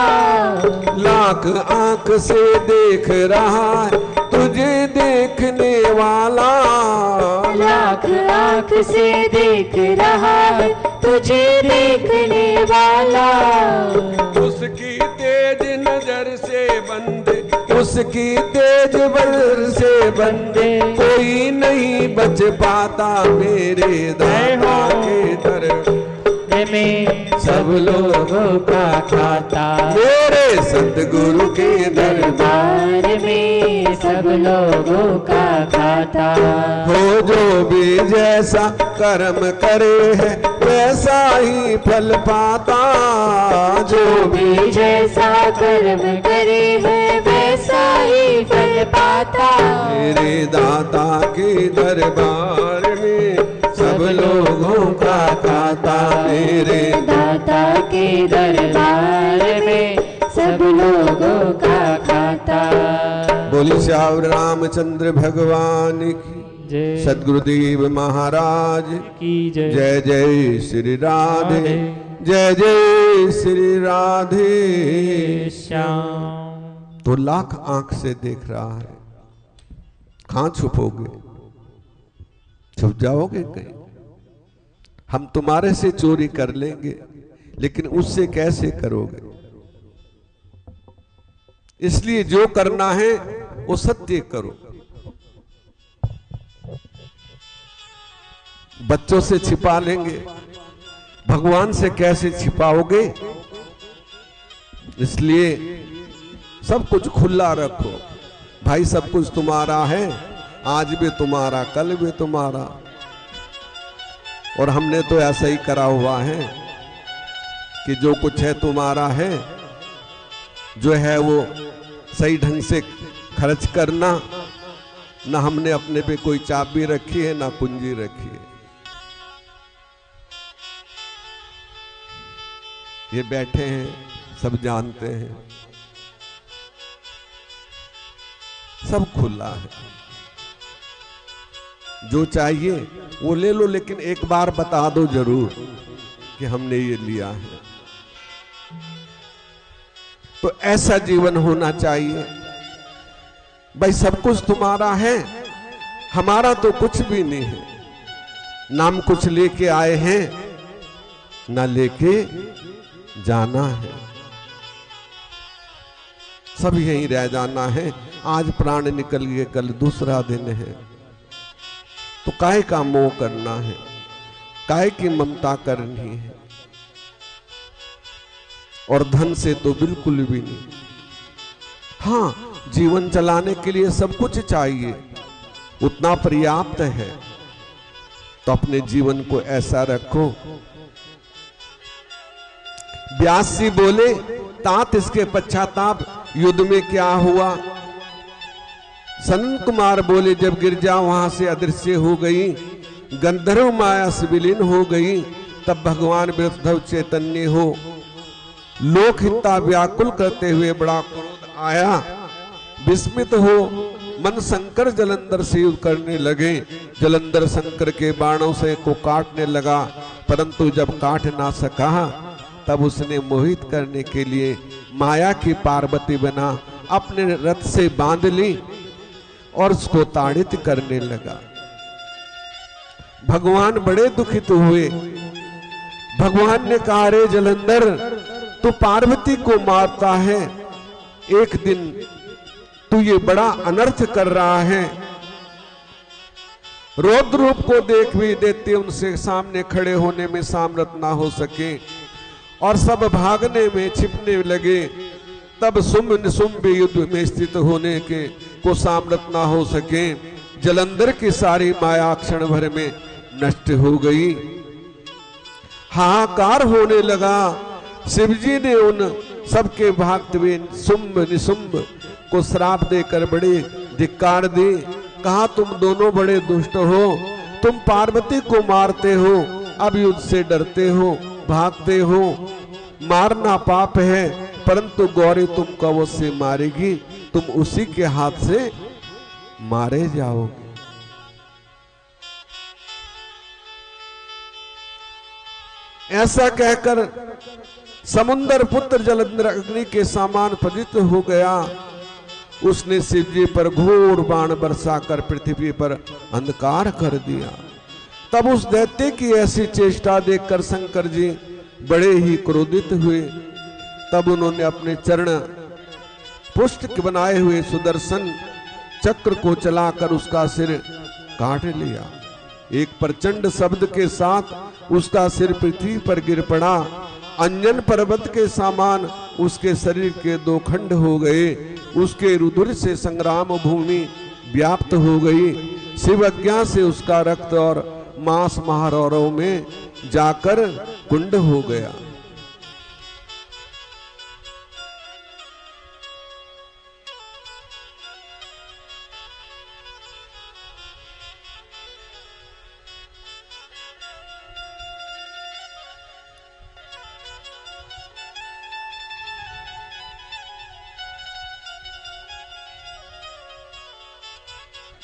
लाख आंख से देख रहा है तुझे देखने वाला, लाख आंख से देख रहा है तुझे देखने वाला। उसकी तेज नजर से बंदे, उसकी तेज नजर से बंदे, कोई नहीं बच पाता, मेरे दाता के दर में सब लोगों का खाता, मेरे सतगुरु के दरबार दरबार में सब लोगों का खाता। हो जो भी जैसा कर्म करे है वैसा ही फल पाता, जो भी जैसा कर्म करे है वैसा ही फल पाता। मेरे दाता के दरबार में सब लोगों का खाता, मेरे दाता के दरबार में सब लोगों का खाता। बोली श्याम रामचंद्र भगवान की जय सदगुरुदेव महाराज की जय। जय जय श्री राधे, जय जय श्री राधे श्याम। तो लाख आंख से देख रहा है, कहां छुपोगे? छुप जाओगे कहीं? हम तुम्हारे से चोरी कर लेंगे, लेकिन उससे कैसे करोगे? इसलिए जो करना है वो सत्य करो। बच्चों से छिपा लेंगे, भगवान से कैसे छिपाओगे? इसलिए सब कुछ खुला रखो। भाई सब कुछ तुम्हारा है, आज भी तुम्हारा, कल भी तुम्हारा। और हमने तो ऐसा ही करा हुआ है कि जो कुछ है तुम्हारा है, जो है वो सही ढंग से खर्च करना। ना हमने अपने पे कोई चाबी रखी है, ना कुंजी रखी है। ये बैठे हैं, सब जानते हैं, सब खुला है। जो चाहिए वो ले लो, लेकिन एक बार बता दो जरूर कि हमने ये लिया है। तो ऐसा जीवन होना चाहिए। भाई सब कुछ तुम्हारा है, हमारा तो कुछ भी नहीं है। नाम कुछ लेके आए हैं, ना लेके जाना है। सब यहीं रह जाना है। आज प्राण निकल गए, कल दूसरा दिन है। तो काहे का मोह करना है, काहे की ममता करनी है। और धन से तो बिल्कुल भी नहीं। हाँ, जीवन चलाने के लिए सब कुछ चाहिए, उतना पर्याप्त है, तो अपने जीवन को ऐसा रखो। व्यास जी बोले, तात इसके पश्चाताप युद्ध में क्या हुआ? सनत कुमार बोले, जब गिरजा वहां से अदृश्य हो गई, गंधर्व माया से विलीन हो गई, तब भगवान वृषभ चैतन्य हो लोक हिता व्याकुल करते हुए बड़ा क्रोध आया, विस्मित हो मन शंकर जलंधर से युद्ध करने लगे। जलंधर शंकर के बाणों से को काटने लगा, परंतु जब काट ना सका तब उसने मोहित करने के लिए माया की पार्वती बना अपने रथ से बांध ली और उसको ताड़ित करने लगा। भगवान बड़े दुखित हुए। भगवान ने कहा, रे जलंधर, तू पार्वती को मारता है, एक दिन तू ये बड़ा अनर्थ कर रहा है। रौद्र रूप को देख भी देते उनसे सामने खड़े होने में सामर्थ ना हो सके और सब भागने में छिपने लगे, तब शुंभ निशुंभ युद्ध में स्थित होने के को सामर्थ ना हो सके। जलंधर की सारी माया क्षण भर में नष्ट हो गई। हाहाकार होने लगा। शिवजी ने उन सबके भागते हुए शुंभ निशुंभ को श्राप देकर बड़े धिक्कार दी। कहा, तुम दोनों बड़े दुष्ट हो, तुम पार्वती को मारते हो, अब युद्ध से डरते हो, भागते हो। मारना पाप है, परंतु गौरी तुमको अवश्य मारेगी, तुम उसी के हाथ से मारे जाओगे। ऐसा कहकर समुद्र पुत्र जलंधर अग्नि के समान पतित हो गया। उसने शिव जी पर घोर बाण बरसा कर पृथ्वी पर अंधकार कर दिया। तब उस दैत्य की ऐसी चेष्टा देखकर शंकर जी बड़े ही क्रोधित हुए। तब उन्होंने अपने चरण पुष्ट के बनाए हुए सुदर्शन चक्र को चलाकर उसका सिर काट लिया। एक प्रचंड शब्द के साथ उसका सिर पृथ्वी पर गिर पड़ा। अंजन पर्वत के समान उसके शरीर के दो खंड हो गए। उसके रुधिर से संग्राम भूमि व्याप्त हो गई। शिव आज्ञा से उसका रक्त और मांस महारौरों में जाकर कुंड हो गया।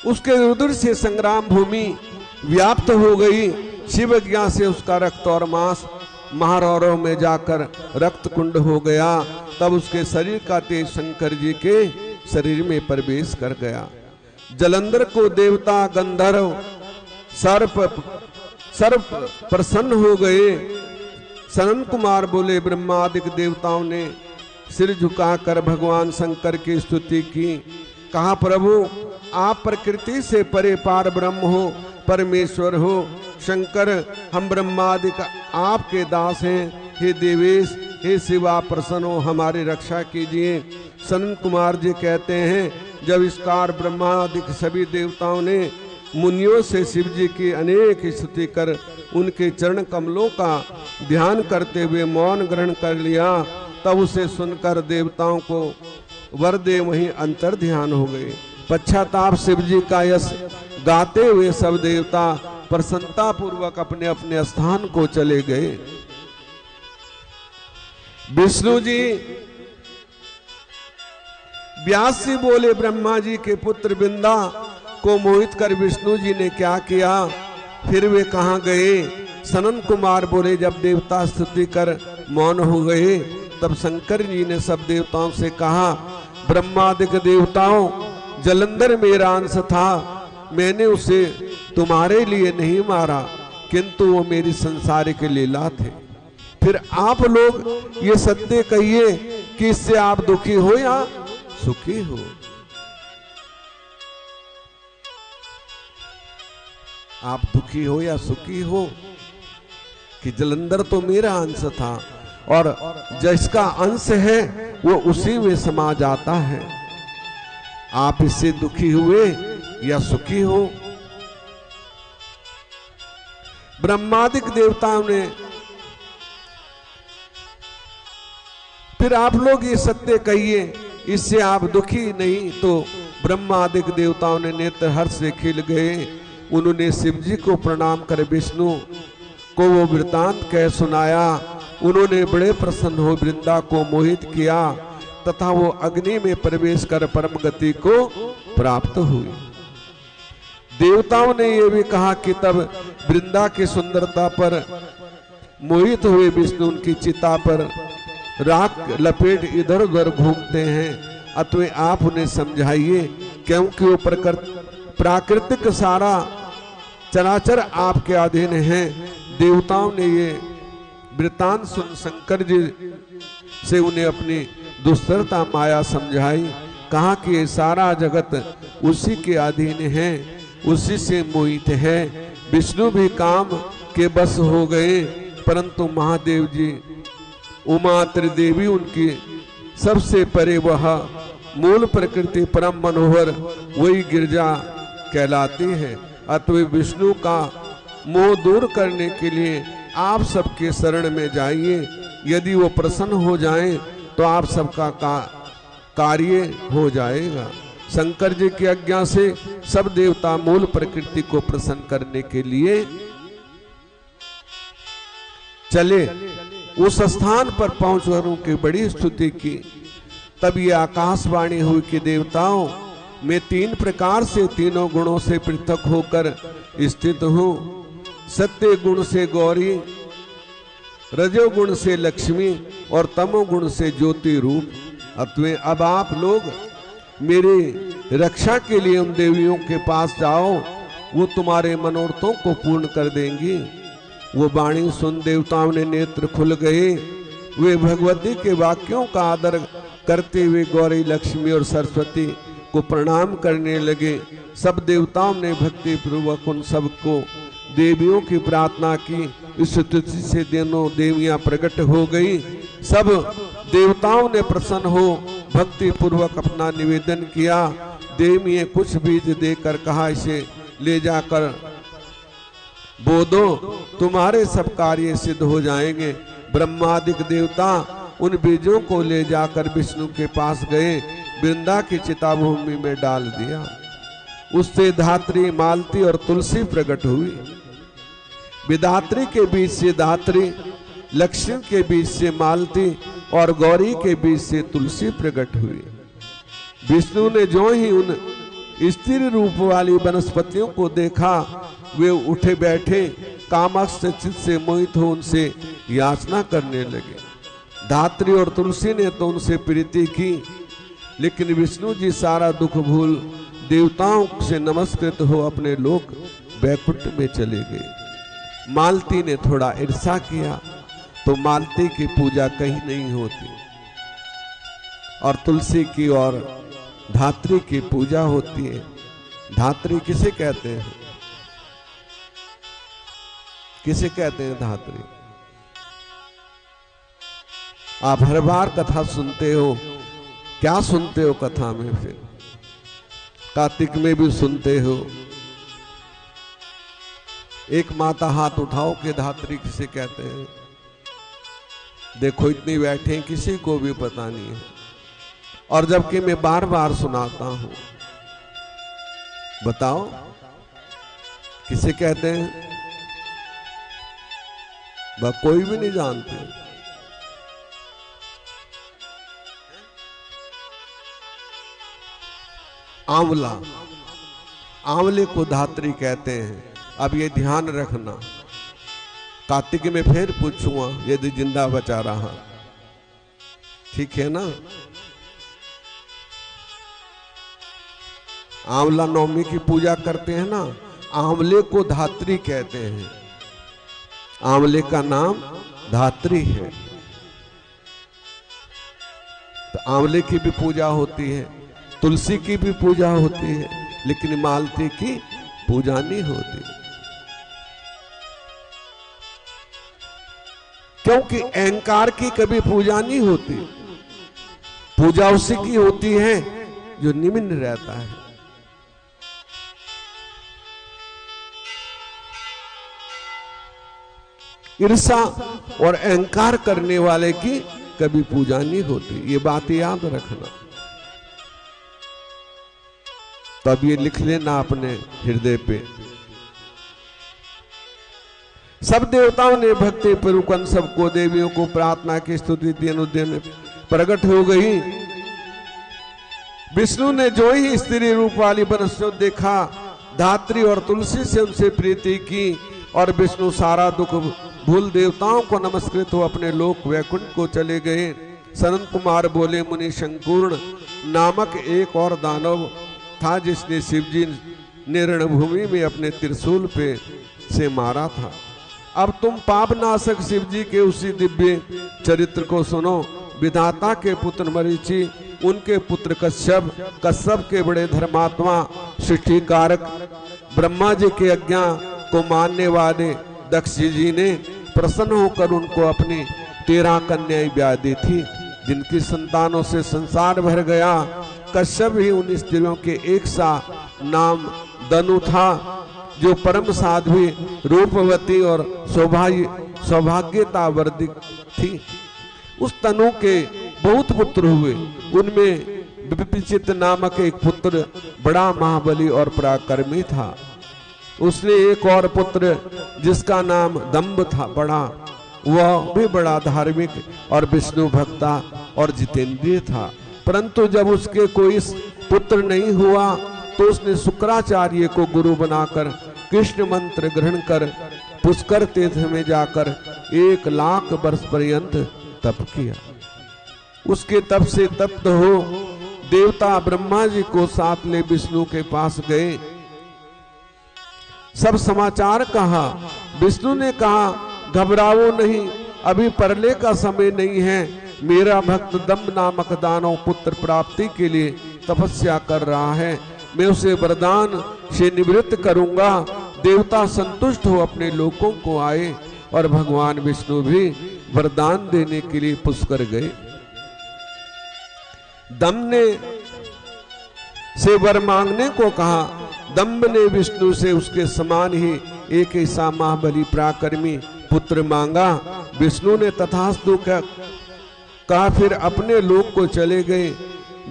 उसके रुधिर से संग्राम भूमि व्याप्त हो गई। शिव आज्ञा से उसका रक्त और मांस महारौरों में जाकर रक्त कुंड हो गया। तब उसके शरीर का तेज शंकर जी के शरीर में प्रवेश कर गया। जलंधर को देवता गंधर्व सर्प प्रसन्न हो गए। सनत कुमार बोले, ब्रह्मादिक देवताओं ने सिर झुकाकर भगवान शंकर की स्तुति की। कहा, प्रभु आप प्रकृति से परे पार ब्रह्म हो, परमेश्वर हो। शंकर, हम ब्रह्मादिक आपके दास हैं। हे देवेश, हे शिव, आप प्रसन्न हो, हमारी रक्षा कीजिए। सनत कुमार जी कहते हैं, जब इस कार ब्रह्मादिक सभी देवताओं ने मुनियों से शिव जी की अनेक स्तुति कर उनके चरण कमलों का ध्यान करते हुए मौन ग्रहण कर लिया, तब उसे सुनकर देवताओं को वर दे वहीं अंतर ध्यान हो गए। पश्चाताप शिव जी का यश गाते हुए सब देवता प्रसन्नता पूर्वक अपने अपने स्थान को चले गए। विष्णु जी व्यास जी बोले, ब्रह्मा जी के पुत्र बिंदा को मोहित कर विष्णु जी ने क्या किया, फिर वे कहां गए? सनत कुमार बोले, जब देवता स्तुति कर मौन हो गए, तब शंकर जी ने सब देवताओं से कहा, ब्रह्मादिक देवताओं, जलंधर मेरा अंश था, मैंने उसे तुम्हारे लिए नहीं मारा, किंतु वो मेरी संसारिक लीला थे। फिर आप लोग ये सत्य कहिए कि इससे आप दुखी हो या सुखी हो। आप दुखी हो या सुखी हो कि जलंधर तो मेरा अंश था और जिसका अंश है वो उसी में समा जाता है। आप इससे दुखी हुए या सुखी हो। ब्रह्मादिक देवताओं ने, फिर आप लोग ये सत्य कहिए, इससे आप दुखी नहीं तो ब्रह्मादिक देवताओं ने नेत्र हर्ष से खिल गए। उन्होंने शिव जी को प्रणाम कर विष्णु को वो वृतांत कह सुनाया। उन्होंने बड़े प्रसन्न हो वृंदा को मोहित किया तथा वो अग्नि में प्रवेश कर परम गति को प्राप्त हुई। देवताओं ने ये भी कहा कि तब वृंदा की सुंदरता पर मोहित हुए विष्णु उनकी चिता पर राख लपेट इधर उधर घूमते हैं, अतः आप उन्हें समझाइए, क्योंकि वो प्राकृतिक सारा चराचर आपके अधीन है। देवताओं ने ये वृतांत सुन शंकर जी से उन्हें अपनी दुस्सरता माया समझाई। कहा कि ये सारा जगत उसी के अधीन है, उसी से मोहित है। विष्णु भी काम के बस हो गए, परंतु महादेव जी उमा त्रिदेवी उनकी सबसे परे वह मूल प्रकृति परम मनोहर वही गिरजा कहलाती है। अतः विष्णु का मोह दूर करने के लिए आप सबके शरण में जाइए। यदि वो प्रसन्न हो जाएं तो आप सबका कार्य हो जाएगा। शंकर जी की आज्ञा से सब देवता मूल प्रकृति को प्रसन्न करने के लिए चले। उस स्थान पर पहुंचकर उनकी बड़ी स्तुति की। तब ये आकाशवाणी हुई कि देवताओं, मैं 3 प्रकार से तीनों गुणों से पृथक होकर स्थित हूँ। सत्य गुण से गौरी, रजोगुण से लक्ष्मी और तमोगुण से ज्योति रूप। अतः अब आप लोग मेरी रक्षा के लिए उन देवियों के पास जाओ, वो तुम्हारे मनोरथों को पूर्ण कर देंगी। वो वाणी सुन देवताओं ने नेत्र खुल गए। वे भगवती के वाक्यों का आदर करते हुए गौरी, लक्ष्मी और सरस्वती को प्रणाम करने लगे। सब देवताओं ने भक्ति पूर्वक उन सबको देवियों की प्रार्थना की। इस स्तुति से दोनों देवियां प्रकट हो गई। सब देवताओं ने प्रसन्न हो भक्ति पूर्वक अपना निवेदन किया। देवी ने कुछ बीज देकर कहा, इसे ले जाकर बो दो, तुम्हारे सब कार्य सिद्ध हो जाएंगे। ब्रह्मादिक देवता उन बीजों को ले जाकर विष्णु के पास गए, वृंदा की चिता भूमि में डाल दिया। उससे धात्री, मालती और तुलसी प्रकट हुई। विधात्री के बीच से धात्री, लक्ष्मी के बीच से मालती और गौरी के बीच से तुलसी प्रकट हुई। विष्णु ने जो ही उन स्थिर रूप वाली वनस्पतियों को देखा, वे उठे बैठे कामाक्ष चित्त से मोहित हो उनसे याचना करने लगे। धात्री और तुलसी ने तो उनसे प्रीति की, लेकिन विष्णु जी सारा दुख भूल देवताओं से नमस्कृत हो अपने लोक वैकुंठ में चले गए। मालती ने थोड़ा ईर्षा किया तो मालती की पूजा कहीं नहीं होती और तुलसी की और धात्री की पूजा होती है। धात्री किसे कहते हैं? किसे कहते हैं धात्री? आप हर बार कथा सुनते हो, क्या सुनते हो कथा में? फिर कार्तिक में भी सुनते हो। एक माता हाथ उठाओ कि धात्री किसे कहते हैं। देखो इतनी बैठे किसी को भी पता नहीं है, और जबकि मैं बार बार सुनाता हूं। बताओ किसे कहते हैं? कोई भी नहीं जानते। आंवला, आंवले को धात्री कहते हैं। अब ये ध्यान रखना, कार्तिक में फिर पूछूंगा यदि जिंदा बचा रहा, ठीक है ना? आंवला नवमी की पूजा करते हैं ना, आंवले को धात्री कहते हैं। आंवले का नाम धात्री है। तो आंवले की भी पूजा होती है, तुलसी की भी पूजा होती है, लेकिन मालती की पूजा नहीं होती। क्योंकि अहंकार की कभी पूजा नहीं होती। पूजा उसी की होती है जो निम्न रहता है। ईर्षा और अहंकार करने वाले की कभी पूजा नहीं होती, ये बात याद रखना। तब ये लिख लेना अपने हृदय पे। सब देवताओं ने भक्ति पूर्वक सबको देवियों को प्रार्थना की स्तुति दी, अनुदिन प्रकट हो गई। विष्णु ने जो ही स्त्री रूप वाली वनस्पति देखा, धात्री और तुलसी से उनसे प्रीति की और विष्णु सारा दुख भूल देवताओं को नमस्कृत हो अपने लोक वैकुंठ को चले गए। सनत कुमार बोले, मुनि शंकुर्ण नामक एक और दानव था जिसने शिवजी ने रणभूमि में अपने त्रिशूल पे से मारा था। अब तुम पाप नाशक शिवजी के उसी दिव्य चरित्र को सुनो। विधाता के पुत्र मरीचि, उनके पुत्र कश्यप, कश्यप के बड़े धर्मात्मा सृष्टि कारक ब्रह्मा जी के आज्ञा को मानने वाले दक्ष जी ने प्रसन्न होकर उनको अपनी 13 कन्याएं ब्याह दी थी, जिनकी संतानों से संसार भर गया। कश्यप ही उन स्त्रियों के एक सा नाम दनु था, जो परम साध्वी, रूपवती और सौभाग्यता वर्धिक थी। उस तनु के बहुत पुत्र हुए। उनमें विपिचित नामक एक पुत्र बड़ा महाबली और पराक्रमी था। उसने एक और पुत्र जिसका नाम दंभ था बड़ा, वह भी बड़ा धार्मिक और विष्णु भक्ता और जितेंद्रिय था। परंतु जब उसके कोई पुत्र नहीं हुआ तो उसने शुक्राचार्य को गुरु बनाकर कृष्ण मंत्र ग्रहण कर पुष्कर तीर्थ में जाकर 1 लाख वर्ष पर्यंत तप किया। उसके तप से तप्त हो देवता ब्रह्मा जी को साथ ले विष्णु के पास गए। सब समाचार कहा। विष्णु ने कहा, घबराओ नहीं, अभी परले का समय नहीं है। मेरा भक्त दम्भ नामक दानव पुत्र प्राप्ति के लिए तपस्या कर रहा है। मैं उसे वरदान से निवृत्त करूंगा। देवता संतुष्ट हो अपने लोकों को आए और भगवान विष्णु भी वरदान देने के लिए पुष्कर गए। दम्भ ने से वर मांगने को कहा। दम्भ ने विष्णु से उसके समान ही एक ऐसा महाबली पराक्रमी पुत्र मांगा। विष्णु ने तथास्तु कहा, फिर अपने लोक को चले गए।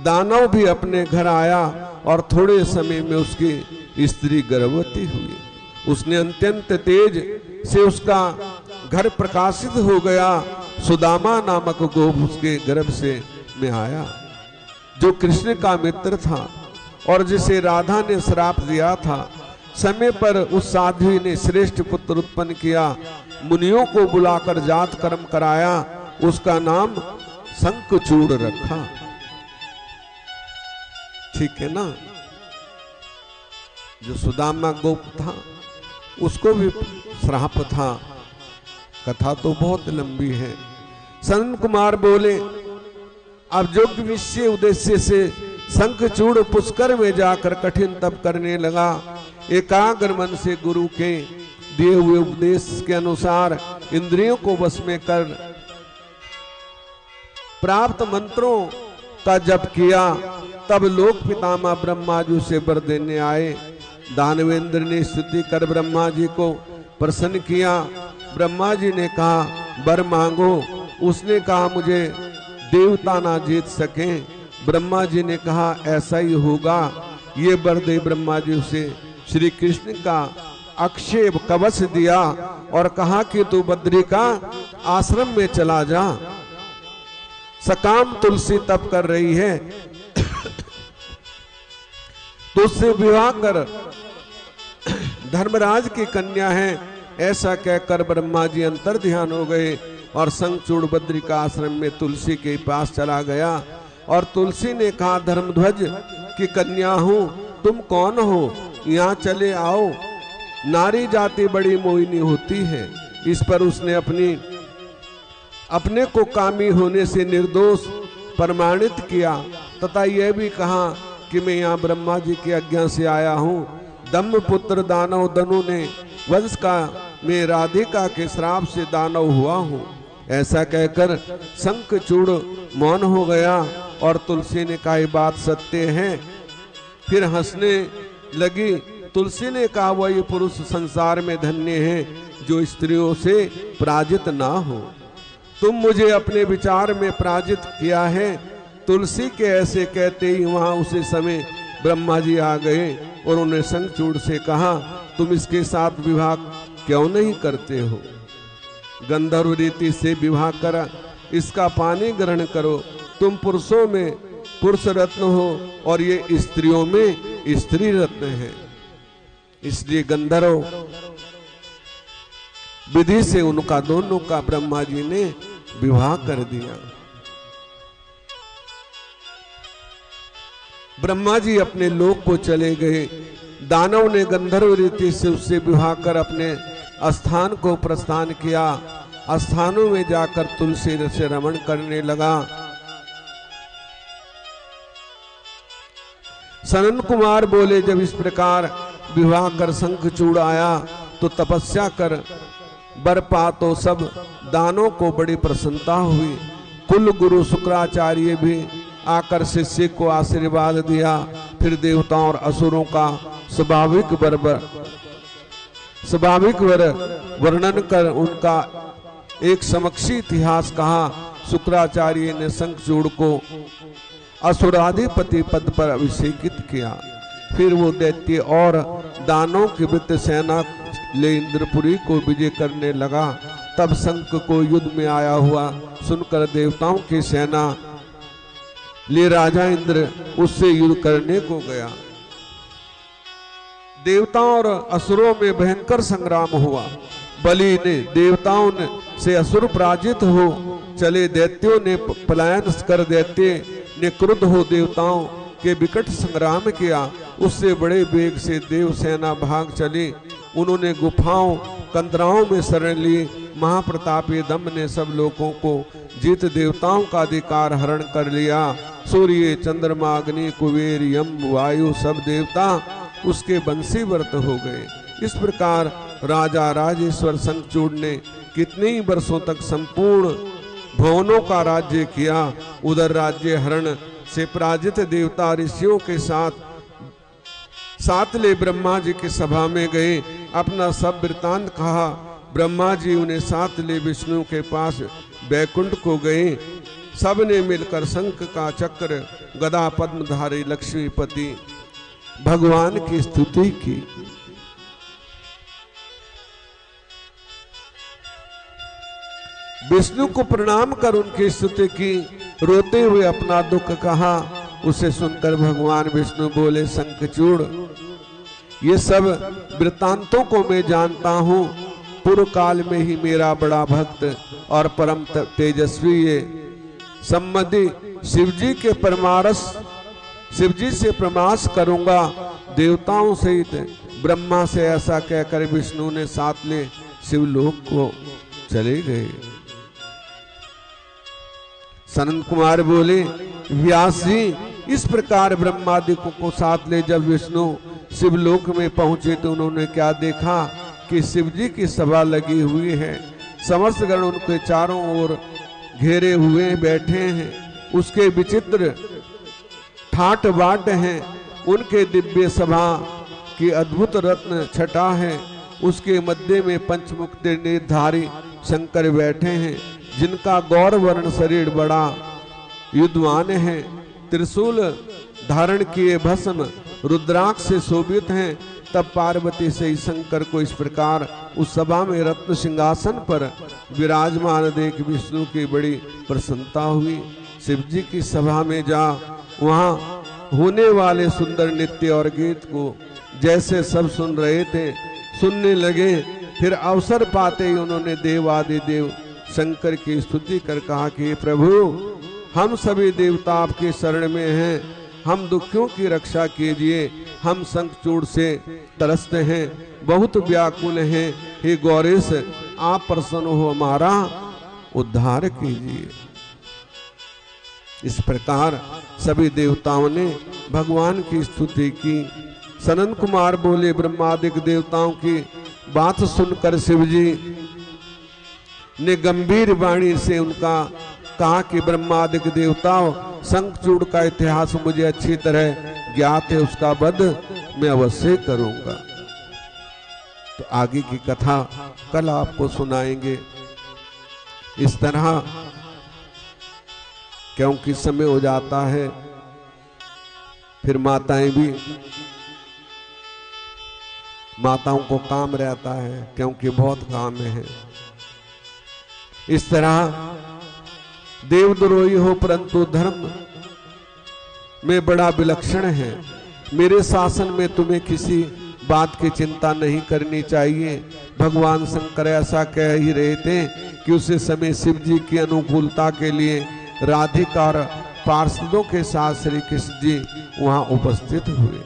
दानव भी अपने घर आया और थोड़े समय में उसकी स्त्री गर्भवती हुई। उसने अत्यंत तेज से उसका घर प्रकाशित हो गया। सुदामा नामक गोप उसके गर्भ से में आया, जो कृष्ण का मित्र था और जिसे राधा ने श्राप दिया था। समय पर उस साध्वी ने श्रेष्ठ पुत्र उत्पन्न किया। मुनियों को बुलाकर जात कर्म कराया। उसका नाम शंखचूड़ रखा। ठीक है ना। जो सुदामा गोप था उसको भी श्राप था। कथा तो बहुत लंबी है। सनत कुमार बोले, अब योग्य विषय उद्देश्य से शंखचूड़ पुष्कर में जाकर कठिन तप करने लगा। एकाग्र मन से गुरु के दिए हुए उपदेश के अनुसार इंद्रियों को वश में कर प्राप्त मंत्रों का जप किया। तब लोक पितामह ब्रह्मा जी से वर देने आए। दानवेंद्र ने स्तुति कर ब्रह्मा जी को प्रसन्न किया। ब्रह्मा जी ने कहा, वर मांगो। उसने कहा, मुझे देवता ना जीत सके। ब्रह्मा जी ने कहा, ऐसा ही होगा। ये वर दे ब्रह्मा जी उसे श्री कृष्ण का अक्षय कवच दिया और कहा कि तू बद्रिका आश्रम में चला जा। सकाम तुलसी तप कर रही है, तो उससे विवाह कर। धर्मराज की कन्या है। ऐसा कहकर ब्रह्मा जी अंतर ध्यान हो गए और शंखचूड़ बद्रिका आश्रम में तुलसी के पास चला गया। और तुलसी ने कहा, धर्मध्वज की कन्या हूं, तुम कौन हो? यहाँ चले आओ। नारी जाति बड़ी मोहिनी होती है। इस पर उसने अपने को कामी होने से निर्दोष प्रमाणित किया तथा यह भी कहा कि मैं यहाँ ब्रह्मा जी की आज्ञा से आया हूँ। दम्भ पुत्र दानव दनु ने वंश का मैं राधिका के श्राप से दानव हुआ हूँ। ऐसा कहकर शंखचूड़ मौन हो गया और तुलसी ने कहा, ये बात सत्य है। फिर हंसने लगी। तुलसी ने कहा, वही पुरुष संसार में धन्य है जो स्त्रियों से पराजित ना हो। तुम मुझे अपने विचार में पराजित किया है। तुलसी के ऐसे कहते ही वहां उसी समय ब्रह्मा जी आ गए और उन्हें शंखचूड़ से कहा, तुम इसके साथ विवाह क्यों नहीं करते हो? गंधर्व रीति से विवाह करा, इसका पानी ग्रहण करो। तुम पुरुषों में पुरुष रत्न हो और ये स्त्रियों में स्त्री रत्न है। इसलिए गंधर्व विधि से उनका दोनों का ब्रह्मा जी ने विवाह कर दिया। ब्रह्मा जी अपने लोक को चले गए। दानव ने गंधर्व रीति से उससे विवाह कर अपने स्थान को प्रस्थान किया। स्थानों में जाकर तुलसी से रमण करने लगा। सनन कुमार बोले, जब इस प्रकार विवाह कर शंखचूड़ आया तो तपस्या कर वर पा तो सब दानों को बड़ी प्रसन्नता हुई। कुल गुरु शुक्राचार्य भी आकर शिष्य को आशीर्वाद दिया। फिर देवताओं और असुरों का स्वाभाविक वर्णन कर उनका एक समक्षी इतिहास कहा। शुक्राचार्य ने शंखचूड़ को असुराधिपति पद पर अभिषेकित किया। फिर वो दैत्य और दानों की वित्त सेना ले इंद्रपुरी को विजय करने लगा। तब शंख को युद्ध में आया हुआ सुनकर देवताओं की सेना ले राजा इंद्र उससे युद्ध करने को गया। देवताओं और असुरों में भयंकर संग्राम हुआ। बलि ने देवताओं से असुर पराजित हो चले। दैत्यों ने पलायन कर दैत्य ने क्रुद्ध हो देवताओं के विकट संग्राम किया। उससे बड़े वेग से देव सेना भाग चली। उन्होंने गुफाओं कंदराओं में शरण ली। महाप्रतापी दम्भ ने सब लोगों को जीत देवताओं का अधिकार हरण कर लिया। सूर्य, चंद्रमा, अग्नि, कुबेर, यम, वायु सब देवता उसके बंशीवर्त हो गए। इस प्रकार राजा राजेश्वर शंखचूड़ ने कितने ही वर्षों तक संपूर्ण भुवनों का राज्य किया। उधर राज्य हरण से पराजित देवता ऋषियों के साथ ले ब्रह्मा जी की सभा में गए। अपना सब वृतांत कहा। ब्रह्मा जी उन्हें साथ ले विष्णु के पास बैकुंठ को गए। सब ने मिलकर शंख का चक्र, गदा, पद्मधारी लक्ष्मीपति भगवान की स्तुति की। विष्णु को प्रणाम कर उनकी स्तुति की। रोते हुए अपना दुख कहा। उसे सुनकर भगवान विष्णु बोले, शंखचूड़, ये सब वृत्तांतों को मैं जानता हूँ। पूर्व काल में ही मेरा बड़ा भक्त और परम तेजस्वी ये सम्मति शिवजी के परमारस शिवजी से प्रमास करूंगा। देवताओं सहित ब्रह्मा से ऐसा कहकर विष्णु ने साथ ले शिवलोक को चले गए। सनंद कुमार बोले, व्यास जी, इस प्रकार ब्रह्मादि को साथ ले जब विष्णु शिवलोक में पहुंचे तो उन्होंने क्या देखा कि शिवजी की सभा लगी हुई है। समस्त गण उनके चारों ओर घेरे हुए बैठे हैं। उसके विचित्र ठाट बाट हैं। उनके दिव्य सभा की अद्भुत रत्न छटा है। उसके मध्य में पंचमुख निर्धारी शंकर बैठे हैं, जिनका गौर वर्ण शरीर बड़ा युद्धवान है। त्रिशूल धारण किए भस्म रुद्राक्ष से शोभित हैं। तब पार्वती से ही शंकर को इस प्रकार उस सभा में रत्न सिंहासन पर विराजमान देख विष्णु की बड़ी प्रसन्नता हुई। शिवजी की सभा में जा वहां होने वाले सुंदर नृत्य और गीत को जैसे सब सुन रहे थे सुनने लगे। फिर अवसर पाते ही उन्होंने देवादि देव शंकर की स्तुति कर कहा कि प्रभु, हम सभी देवता आपके शरण में हैं। हम दुखियों की रक्षा कीजिए। हम शंखचूड़ से तरसते हैं, बहुत व्याकुल हैं। हे गौरीश, आप प्रसन्न हो, हमारा उद्धार कीजिए। इस प्रकार सभी देवताओं ने भगवान की स्तुति की। सनन कुमार बोले, ब्रह्मादिक देवताओं की बात सुनकर शिवजी ने गंभीर वाणी से उनका कहा कि ब्रह्मादिक देवताओं, शंखचूड़ का इतिहास मुझे अच्छी तरह ज्ञात है, उसका वध मैं अवश्य करूंगा। तो आगे की कथा कल आपको सुनाएंगे। इस तरह क्योंकि समय हो जाता है, फिर माताओं को काम रहता है, क्योंकि बहुत काम है। इस तरह देवद्रोही हो परंतु धर्म में बड़ा विलक्षण है। मेरे शासन में तुम्हें किसी बात की चिंता नहीं करनी चाहिए। भगवान शंकर ऐसा कह ही रहे थे कि उसी समय शिव जी की अनुकूलता के लिए राधिका और पार्षदों के साथ श्री कृष्ण जी वहां उपस्थित हुए।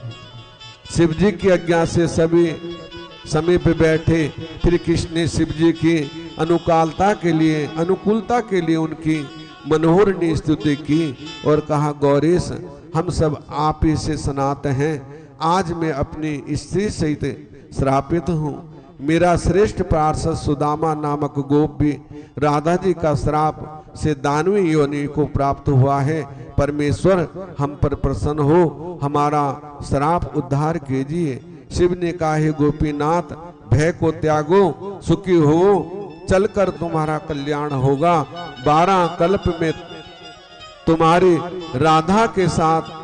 शिव जी की आज्ञा से सभी समीप बैठे। फिर कृष्ण ने शिव जी की अनुकूलता के लिए उनकी मनोहर स्तुति की और कहा, गौरीश, हम सब आप ही से सनात हैं। आज मैं अपनी स्त्री सहित श्रापित हूँ। मेरा श्रेष्ठ पार्षद सुदामा नामक गोप भी राधा जी का श्राप से दानवी योनि को प्राप्त हुआ है। परमेश्वर हम पर प्रसन्न हो, हमारा श्राप उद्धार कीजिए। शिव ने कहा, हे गोपीनाथ, भय को त्यागो, सुखी हो, चलकर तुम्हारा कल्याण होगा। 12 कल्प में तुम्हारी राधा के साथ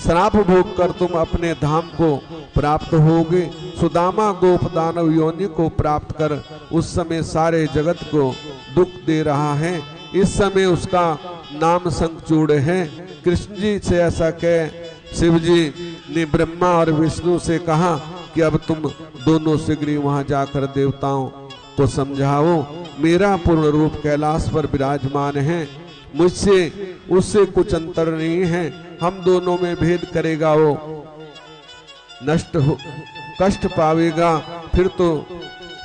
श्राप भोग कर तुम अपने धाम को प्राप्त होगे। सुदामा गोप दानव योनि को प्राप्त कर उस समय सारे जगत को दुख दे रहा है। इस समय उसका नाम शंखचूड़ है। कृष्ण जी से ऐसा कह शिव जी ने ब्रह्मा और विष्णु से कहा कि अब तुम दोनों शीघ्र वहां जाकर देवताओं को समझाओ। मेरा पूर्ण रूप कैलाश पर विराजमान है, मुझसे उससे कुछ अंतर नहीं है। हम दोनों में भेद करेगा वो नष्ट हो, कष्ट पावेगा। फिर तो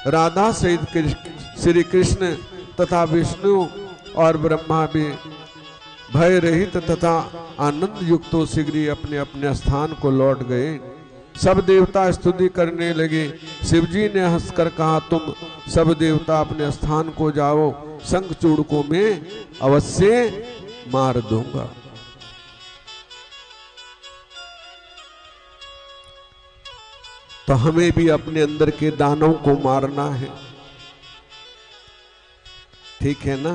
राधा सहित श्री कृष्ण तथा विष्णु और ब्रह्मा भी भय रहित तथा आनंद युक्त हो शीघ्र अपने अपने स्थान को लौट गए। सब देवता स्तुति करने लगे। शिवजी ने हंसकर कहा, तुम सब देवता अपने स्थान को जाओ, शंखचूड़ को मैं अवश्य मार दूंगा। तो हमें भी अपने अंदर के दानव को मारना है, ठीक है ना।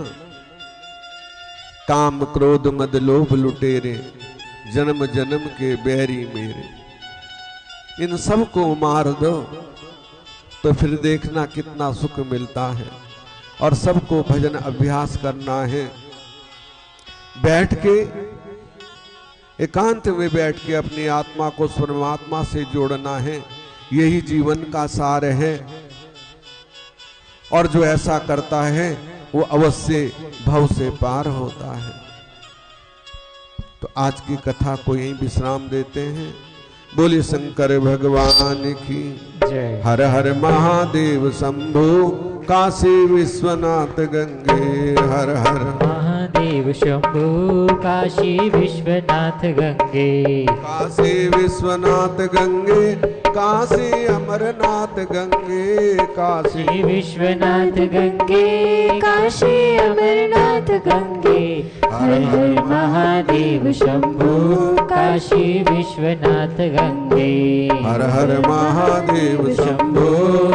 काम क्रोध मद लोभ लुटेरे, जन्म जन्म के बैरी मेरे, इन सब को मार दो तो फिर देखना कितना सुख मिलता है। और सबको भजन अभ्यास करना है। बैठ के एकांत में बैठ के अपनी आत्मा को परमात्मा से जोड़ना है। यही जीवन का सार है। और जो ऐसा करता है वो अवश्य भव से पार होता है। तो आज की कथा को यहीं विश्राम देते हैं। बोले शंकर भगवान की जय। हर हर महादेव शंभो, काशी विश्वनाथ गंगे। हर हर महादेव शंभो, काशी विश्वनाथ गंगे। काशी विश्वनाथ गंगे, काशी अमरनाथ गंगे। काशी विश्वनाथ गंगे, काशी अमरनाथ गंगे। हर हर महादेव शंभो, काशी विश्वनाथ गंगे। हर हर महादेव शंभो,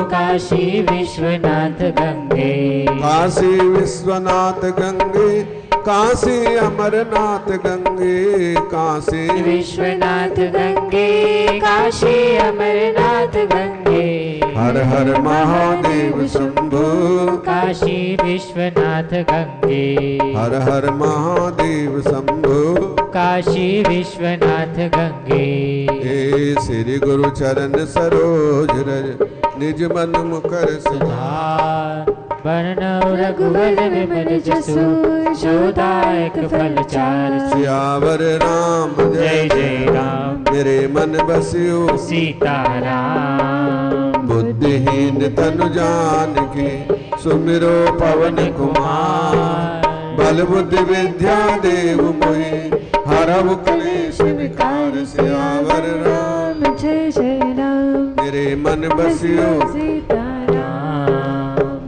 काशी विश्वनाथ गंगे। काशी विश्वनाथ गंगे, काशी अमरनाथ गंगे। काशी विश्वनाथ गंगे, काशी अमरनाथ गंगे। हर हर महादेव शंभो, काशी विश्वनाथ गंगे। हर हर महादेव शंभो, काशी विश्वनाथ गंगे। हे श्री गुरु चरण सरोज रज, निज मन मुकर सुधार वर्णव रघुवर विमल जसु, शोदायक फल चार। सियावर राम जय जय राम, मेरे मन बसियो सीताराम। बुद्धिहीन तनु जानकी, सुमिरो पवन कुमार। बल बुद्धि विद्या देव मोहि, हरहु क्लेश विकार। सियावर राम जय जय राम, मेरे मन बसियो सीताराम।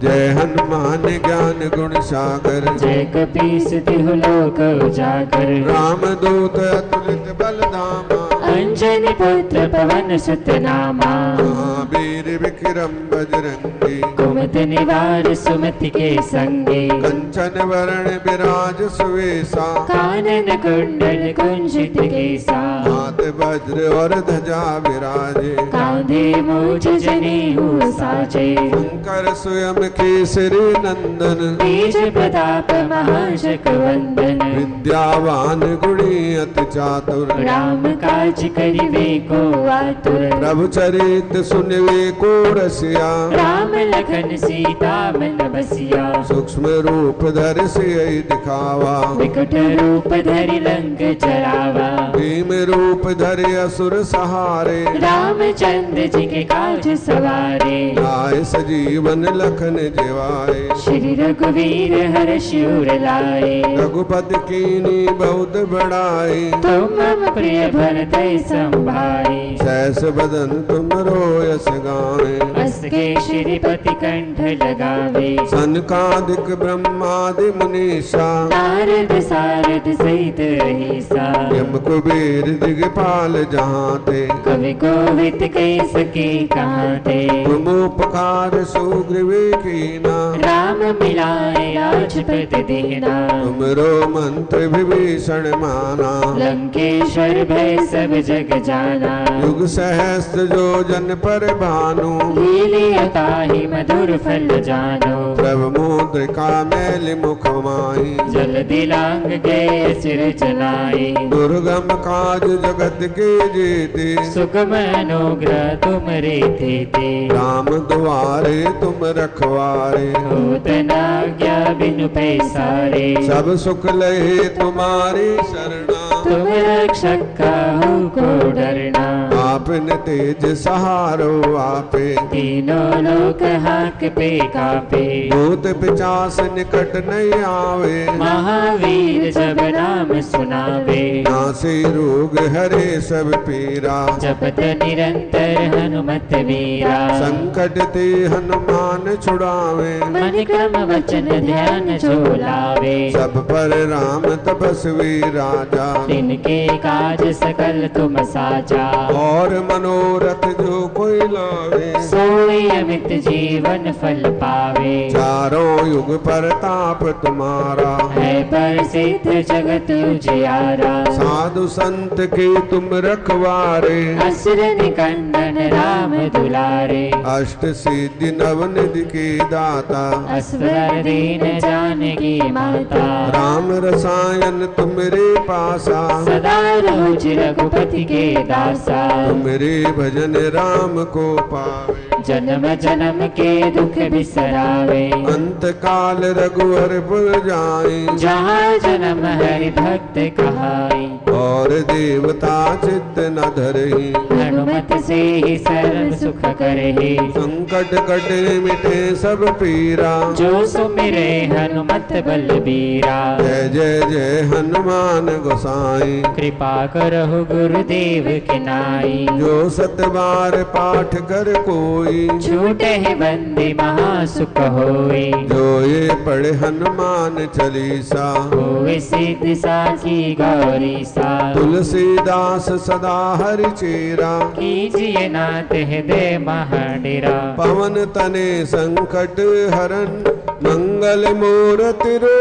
जय हनुमान ज्ञान गुण सागर। जय कपीस तिहु लोक उजागर। राम दूत अतुलित बल धामा। अंजनी पुत्र पवन सुत नामा। महावीर विक्रम बजरंगी। कुमति निवार सुमति के संगे। कंचन वरण विराज सुवेशा। कानन कुंडल कुंजित केसा। हाथ वज्र और ध्वजा विराजे। कांधे मूछ जनेऊ साजे। शंकर स्वयं केसरी नंदन। तेज प्रताप महाजग वंदन। विद्यावान गुणी अति चातुर। राम काज करिवे को आतुर। प्रभु चरित सुनवे को रसिया। राम लखन सीता मन बसिया। सूक्ष्म रूप धर सियहि दिखावा। विकट रूप धरि लंक जरावा। भीम रूप धरि असुर सहारे। रामचंद्र जी के काज सवारे। लाए सजीवन लखन जिवाए। श्री रघुवीर हर्ष उर लाए। रघुपति कीनी बहुत बड़ाई। तुम मम प्रिय भरत संभाए। सहस बदन तुम रोयस गाए। हंस के श्रीपति कंठ लगावे। सनकादिक ब्रह्मादि मुनीषा। नारद सारद सहित अहिसा। यम कुबेर दिगपाल जहाँ थे। कवि कोविद कह सके कहाँ थे। तुम उपकार सुग्रीवे कीना। राम मिलाए राजपद देना। तुमरो मंत्र विभीषण माना। लंकेश्वर भय सब जग जाना। युग सहस्त्र जो जन पर भानु। लीलिया ताहि मधुर फल जानो। प्रभु मुद्रिका मैल मुख माही। जल दिलांग गए सिर चलाए। दुर्गम काज जगत के जेते। सुगम अनुग्रह तुम रे थे। राम द्वारे तुम रखवारे। होत न आज्ञा बिनु पैसारे। सब सुख लहे तुम्हारी शरणा। तुम रक्षक काहू को डरना। आपन तेज सहारो आपे। तीनों लोक हाक पे कापे। भूत पिचास निकट नहीं आवे। महावीर जब नाम सुनावे। नासे रोग हरे सब पीरा। जपत निरंतर हनुमत वीरा। संकट ते हनुमान छुड़ावे। मन क्रम वचन ध्यान जो लावे। सब पर राम तपस्वी राजा। तिनके काज सकल तुम साजा। और मनोरथ जो कोई लावे। सोई अमित जीवन फल पावे। चारों युग परताप तुम्हारा। है प्रसिद्ध जगत उजियारा। साधु संत के तुम रखवारे। असुर निकंदन राम दुलारे। अष्ट सिद्धि नवनिधि के दाता। असवर दीन जानकी माता। राम रसायन तुमरे पासा। सदा रोज रघुपति के दासा। तुमरे भजन राम को पावे। जन्म जन्म के दुख बिसरावे। अंत काल रघुवर पुर जाए। जहाँ जन्म हरि भक्त कहाई। और देवता चित्त न धरहि। हनुमत से ही सर्व सुख करहि। संकट कटे मिटे सब पीरा। जो सुमिरे हनुमत बलबीरा। जय जय जय हनुमान गोसाई। कृपा करहु गुरुदेव के नाई। जो सत बार पाठ कर कोई। छूटे ही बंदी महासुख होई। जो ये पढ़े हनुमान चालीसा। होए सिद्धि साखी गौरी सा। तुलसीदास सदा हरि चेरा। कीजिए नाथ हृदय महाडेरा। पवन तने संकट हरन। मंगल मूर्ति रो।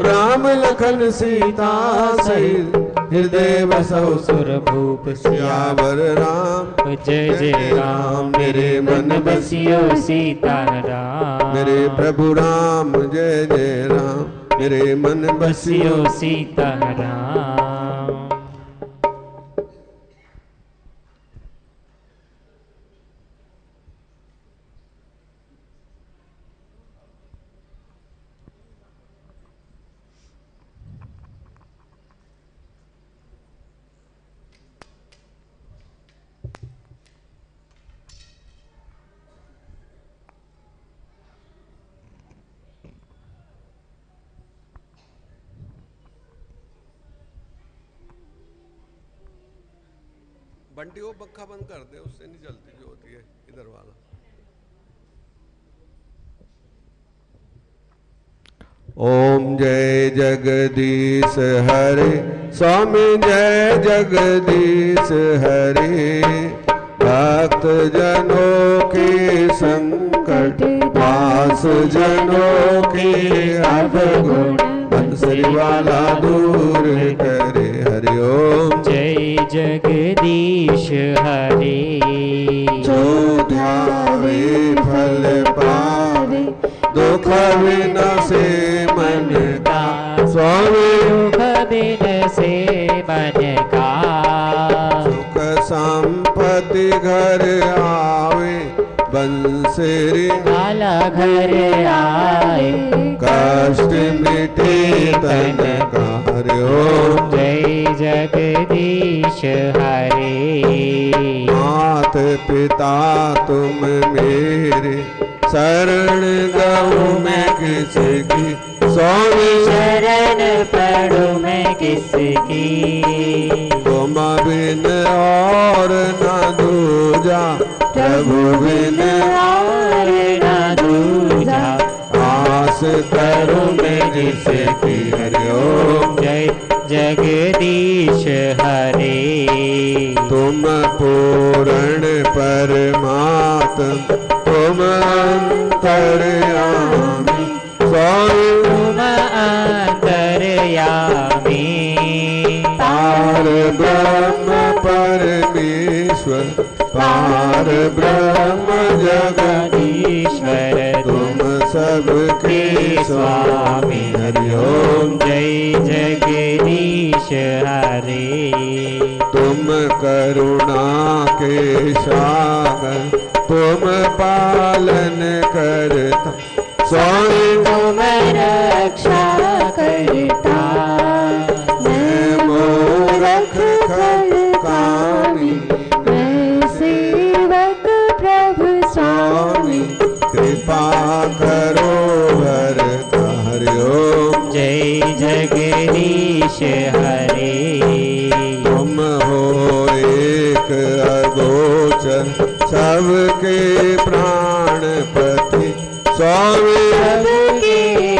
राम लखन सीता सहित। हृदय बसौ सुर भूप सियावर राम। जय जय राम मेरे मन बसियो सीताराम। मेरे प्रभु राम जय जय राम। मेरे मन बसियो बसियो सीताराम। बंटी वो पक्का बंद कर दे, उससे नहीं जलती जो होती है इधर वाला। ओम जय जगदीश हरे, स्वामी जय जगदीश हरे। भक्त जनों के संकट, दास जनों के अवगुण, बंसरी वाला दूर करे। हरि ओम जय जगदीश हरे। जो ध्यावे फल पावे, दुख विनाशे मन का। स्वामी दुख बिन से मन का, सुख संपत्ति घर आवे, बंसरी वाला घर आए। कष्ट मिटे तन का। हरि ओम जय जगदीश हरे। मात पिता तुम मेरे, शरण गऊ मैं किसकी। स्वामी शरण पढ़ू मैं किसकी। तुम बिन और न दूजा, प्रभु बिन और ना दूजा, आस करूं मैं जिसकी। हरि ओम जय जगदीश हरे। तुम पूर्ण परमात्म, तुम अंतर्यामी। स्वामी तुम अंतर्यामी। पार ब्रह्म परमेश्वर, पार ब्रह्म जगदीश्वर, तुम सबके स्वामी। हरि ओम जय जगदीश हरे। तुम करुणा के सागर, तुम पालन करता। स्वामी तुम रक्षा करता। मैं मूरख खल कामी, मैं सेवक प्रभु स्वामी कृपा करो भरता। हरि ओम जय जगदीश हरे। तुम हो एक अगोचर, सबके प्राणपति। स्वामी सबके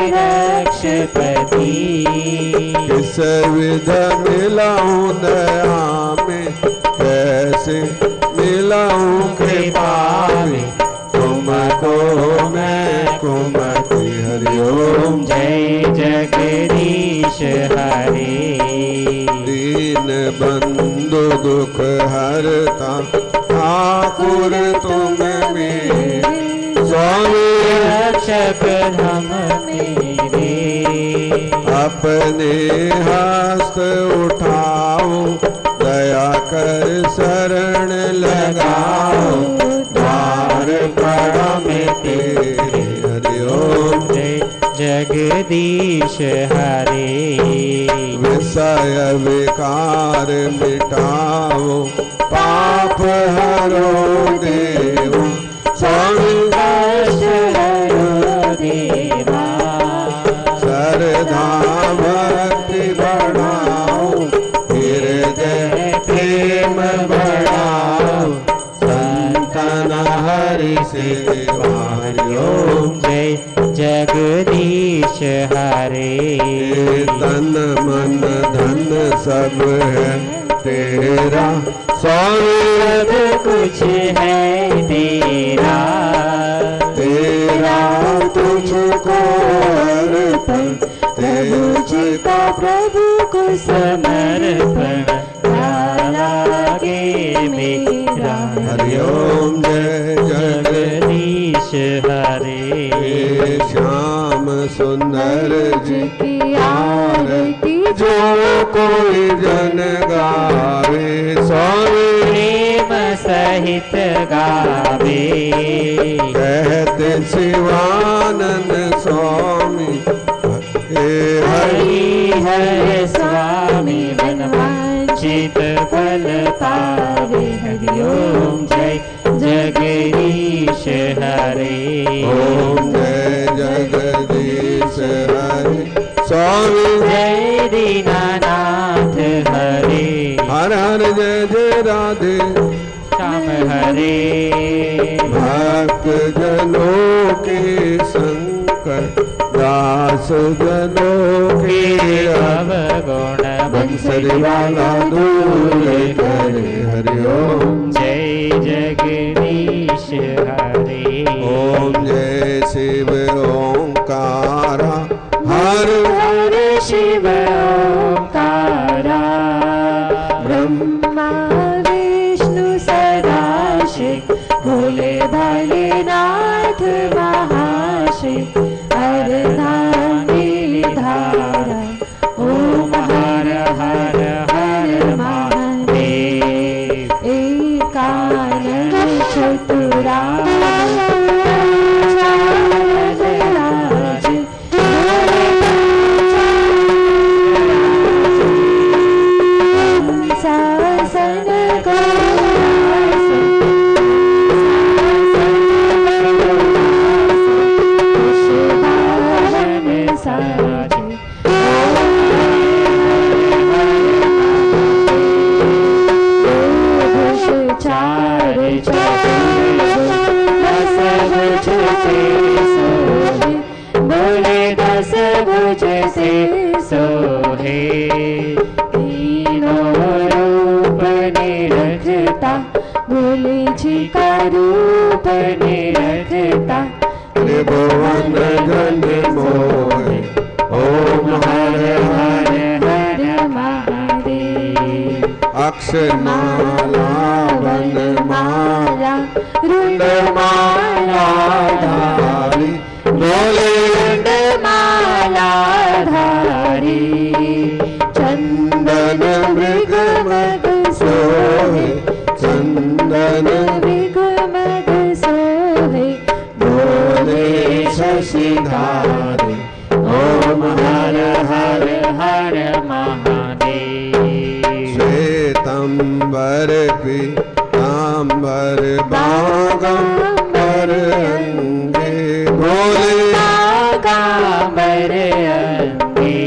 रक्षपति। किस विध मिलाऊं दया में, कैसे मिलाऊं कृपा में। तुमको मैं कुमति। हरि ओम जय जगदीश हरे। दीन बंधु दुख हरता, ठाकुर तुम मेरे। स्वामी रक्षक धाम मेरे। अपने हस्त उठाओ, दया कर शरण लगाओ। द्वार पड़ा में तेरे। हरि ओम जय जगदीश हरे। विषय विकार मिटाओ, पाप हरो देव। स्वामी कष्ट हरो देवा। श्रद्धा भक्ति बढ़ाओ, हृदय प्रेम बढ़ाओ। संतन हरि सेवा। हरि ओम जय जगदीश हरे। तन मन धन सब है तेरा। स्वामी सब कुछ है तेरा। तेरा तुझको अर्पण, प्रभु जी का प्रभु को समर्पण लागे मेरा। हरि ओम जय जगदीश हरे। जय श्याम सुंदर जी की आरती जो कोई जन गावे। स्वामी प्रेम सहित गावे। कहते शिवानंद स्वामी, हे हरि हरि हर स्वामी मनवांचित फल पावे। हरि ओम जय जगदीश हरे। ओम जय जगदीश हरे। स्वामी जय दीनानाथ हरे। हर हर जय जय राधे। श्याम हरे। भक्त जनों के संकट, दास दास जनों के अवगुण बंसरी वाला दूर करे हरिओम। जय जगदीश हरे। ओम जय शिव ओंकारा हर हर शिव ओंकारा। ब्रह्मा विष्णु सदाशिव भोले भोलेनाथ महाशिव अर्धांगिनी धारा। ओम हर हर हर महादेव। एकानन चतुरानन राज शासन बोले दस भुज से सोहे। तीनों रूप निरखता बोले जी का रूप निरखता। त्रिभुवन जन मोहे। ओम हर हर हर महादेव। अक्षरमाला वनमाला रुंडमाला धारी बोले माला धारी। चंदन मृग मग सोहे चंदन मृग मग सोहे। बोले शशिधारी। ओम हर हर हर महादेव। श्वेतंबर पीतांबर बागंबर अंगे बोले बागांबर अंगे।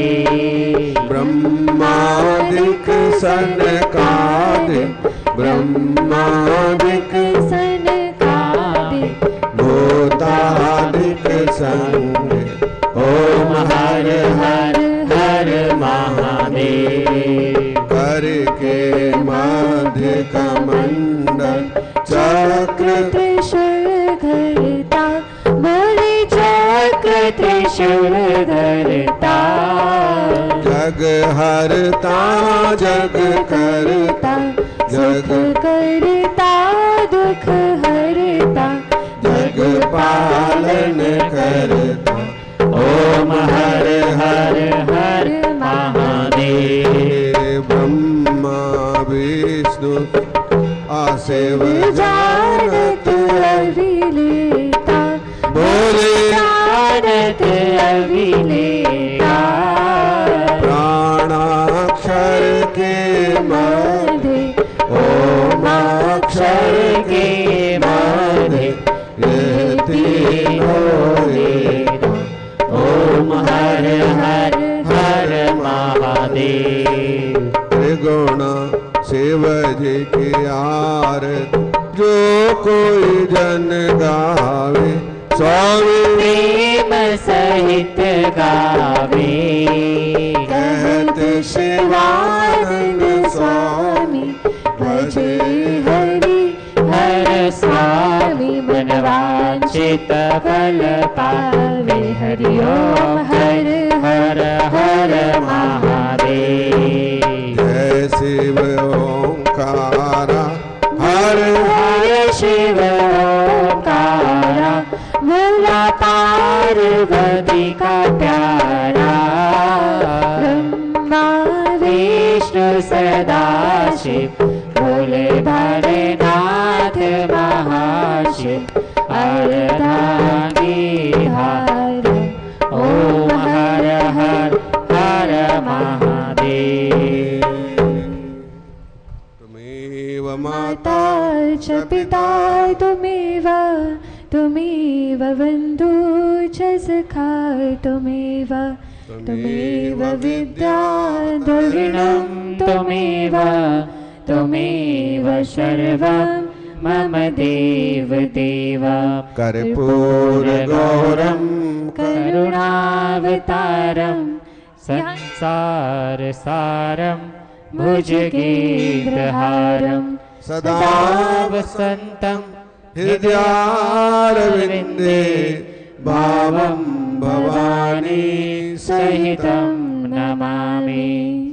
ब्रह्मादिक सनकादिक ब्रह्मादिक सनकादिक भूतादिक संगे। ओम हर हर हर महादेव। करके मध्य कमंडल चक्र त्रिशूल धरता बोले चक्र त्रिशूल धरता। जग हरता जग करता सुख करता दुख हरता। जग पालन करता। ओम हर हर हर महादेव। ब्रह्मा विष्णु आसेव जानत अभिलेता बोले जानत अभिलेता। प्राणाक्षर के मध्य ओम अक्षर के मध्य ये तीनों वेद। ओम हर हर हर महादेव। त्रिगुण शिव जी की आरती जो कोई जन गावे स्वामी प्रेम सहित गावे। कहत शिवानंद स्वामी भजे हरि हर स्वामी। मनवांछित फल पावे। हरि ओम हर हर हर महादेव। जय शिव ओंकारा हर हर शिव ओंकारा। भोला पार्वती का प्यारा। ब्रह्मा विष्णु सदाशिव भोले भोलेनाथ महाशिव अर्धांगी धारा। ओम हर हर हर महादेव। त्वमेव माता माता च पिता त्वमेव त्वमेव बन्धु च सखा त्वमेव त्वमेव विद्या द्रविणं त्वमेव त्वमेव सर्वं मम देव देव कर्पूरगौरं करुणावतारं संसारसारं भुजगेन्द्रहारं सदा वसन्तं हृदयारविन्दे भावं भवानी सहितं नमामि।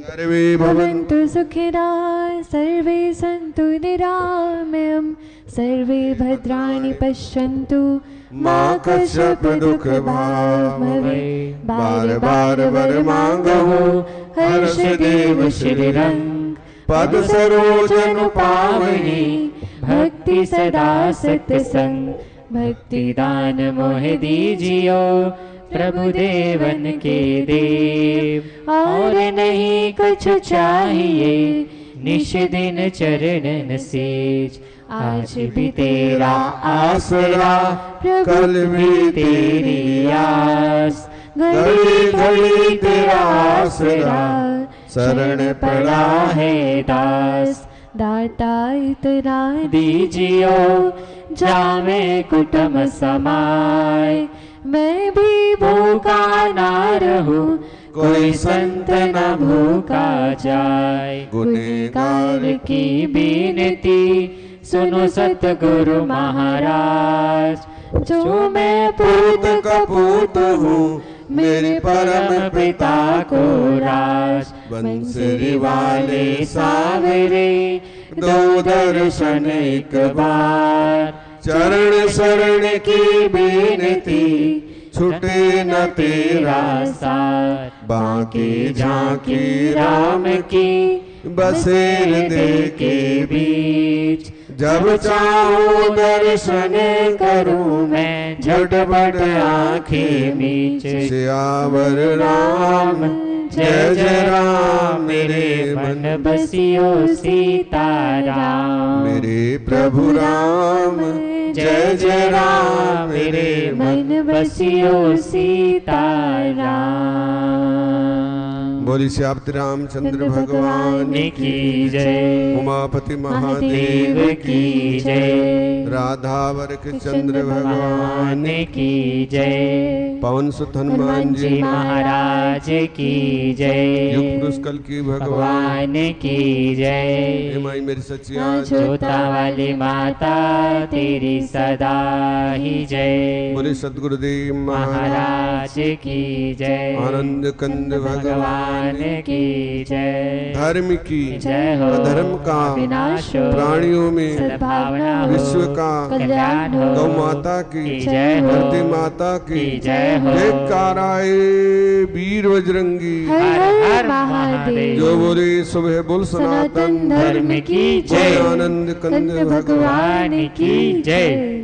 सर्वे भवन्तु भवन्तु सुखिनः सर्वे सन्तु निरामयम् सर्वे भद्राणि पश्यन्तु मा कश्चित् दुःखभाग् भवेत्। बार बार वर मांगो हर्षदेव श्रीरंग पद सरोजन पावनी भक्ति सदा सत्संग भक्ति दान मोह दीजियो प्रभु देवन के देव और नहीं कुछ चाहिए निश दिन चरणन सेज आज भी तेरा आसरा कल भी तेरी आस घड़ी घड़ी तेरा आसरा शरण पड़ा है दास दाता इतना दीजियो जामे कुटुम समाय मैं भी भूखा ना रहूं कोई संत न भूखा जाए। गुनेगार की बीनती सुनो सतगुरु महाराज जो मैं पूत कपूत हूँ मेरे परम पिता को राज बंसरी वाले सावरे दो दर्शन एक बार चरण शरण की बेनती छुटे न तेरा साथ बाकी झांकी राम की बसेर दे के बीच जब चाहूं दर्शन करूं मैं झटपट आंखें मीच सियावर राम जय जय राम मेरे मन बसियो सीताराम मेरे प्रभु राम जय जय राम मेरे मन बसियो सीताराम। बोली श्याप्त रामचंद्र भगवान की जय उमापति महादेव देव की जय राधावर के चंद्र भगवान की जय पवन सुत हनुमान जी महाराज की जय युग पुरुषकल की भगवान भगवान की जय। हे माई मेरी सचिया जोता वाली माता तेरी सदा ही जय बोले सदगुरुदेव महाराज महाराज की जय आनंद कंद भगवान की जय धर्म की जय हो अधर्म का विनाश हो प्राणियों में सद्भावना हो विश्व का कल्याण हो गौ माता की जय हो धरती माता की जय हो जयकार आए वीर बजरंगी हर हर हर महादेव जो बोले सुबह बोल सनातन सनातन धर्म की जय जय आनंद कंद कंद भगवान की जय।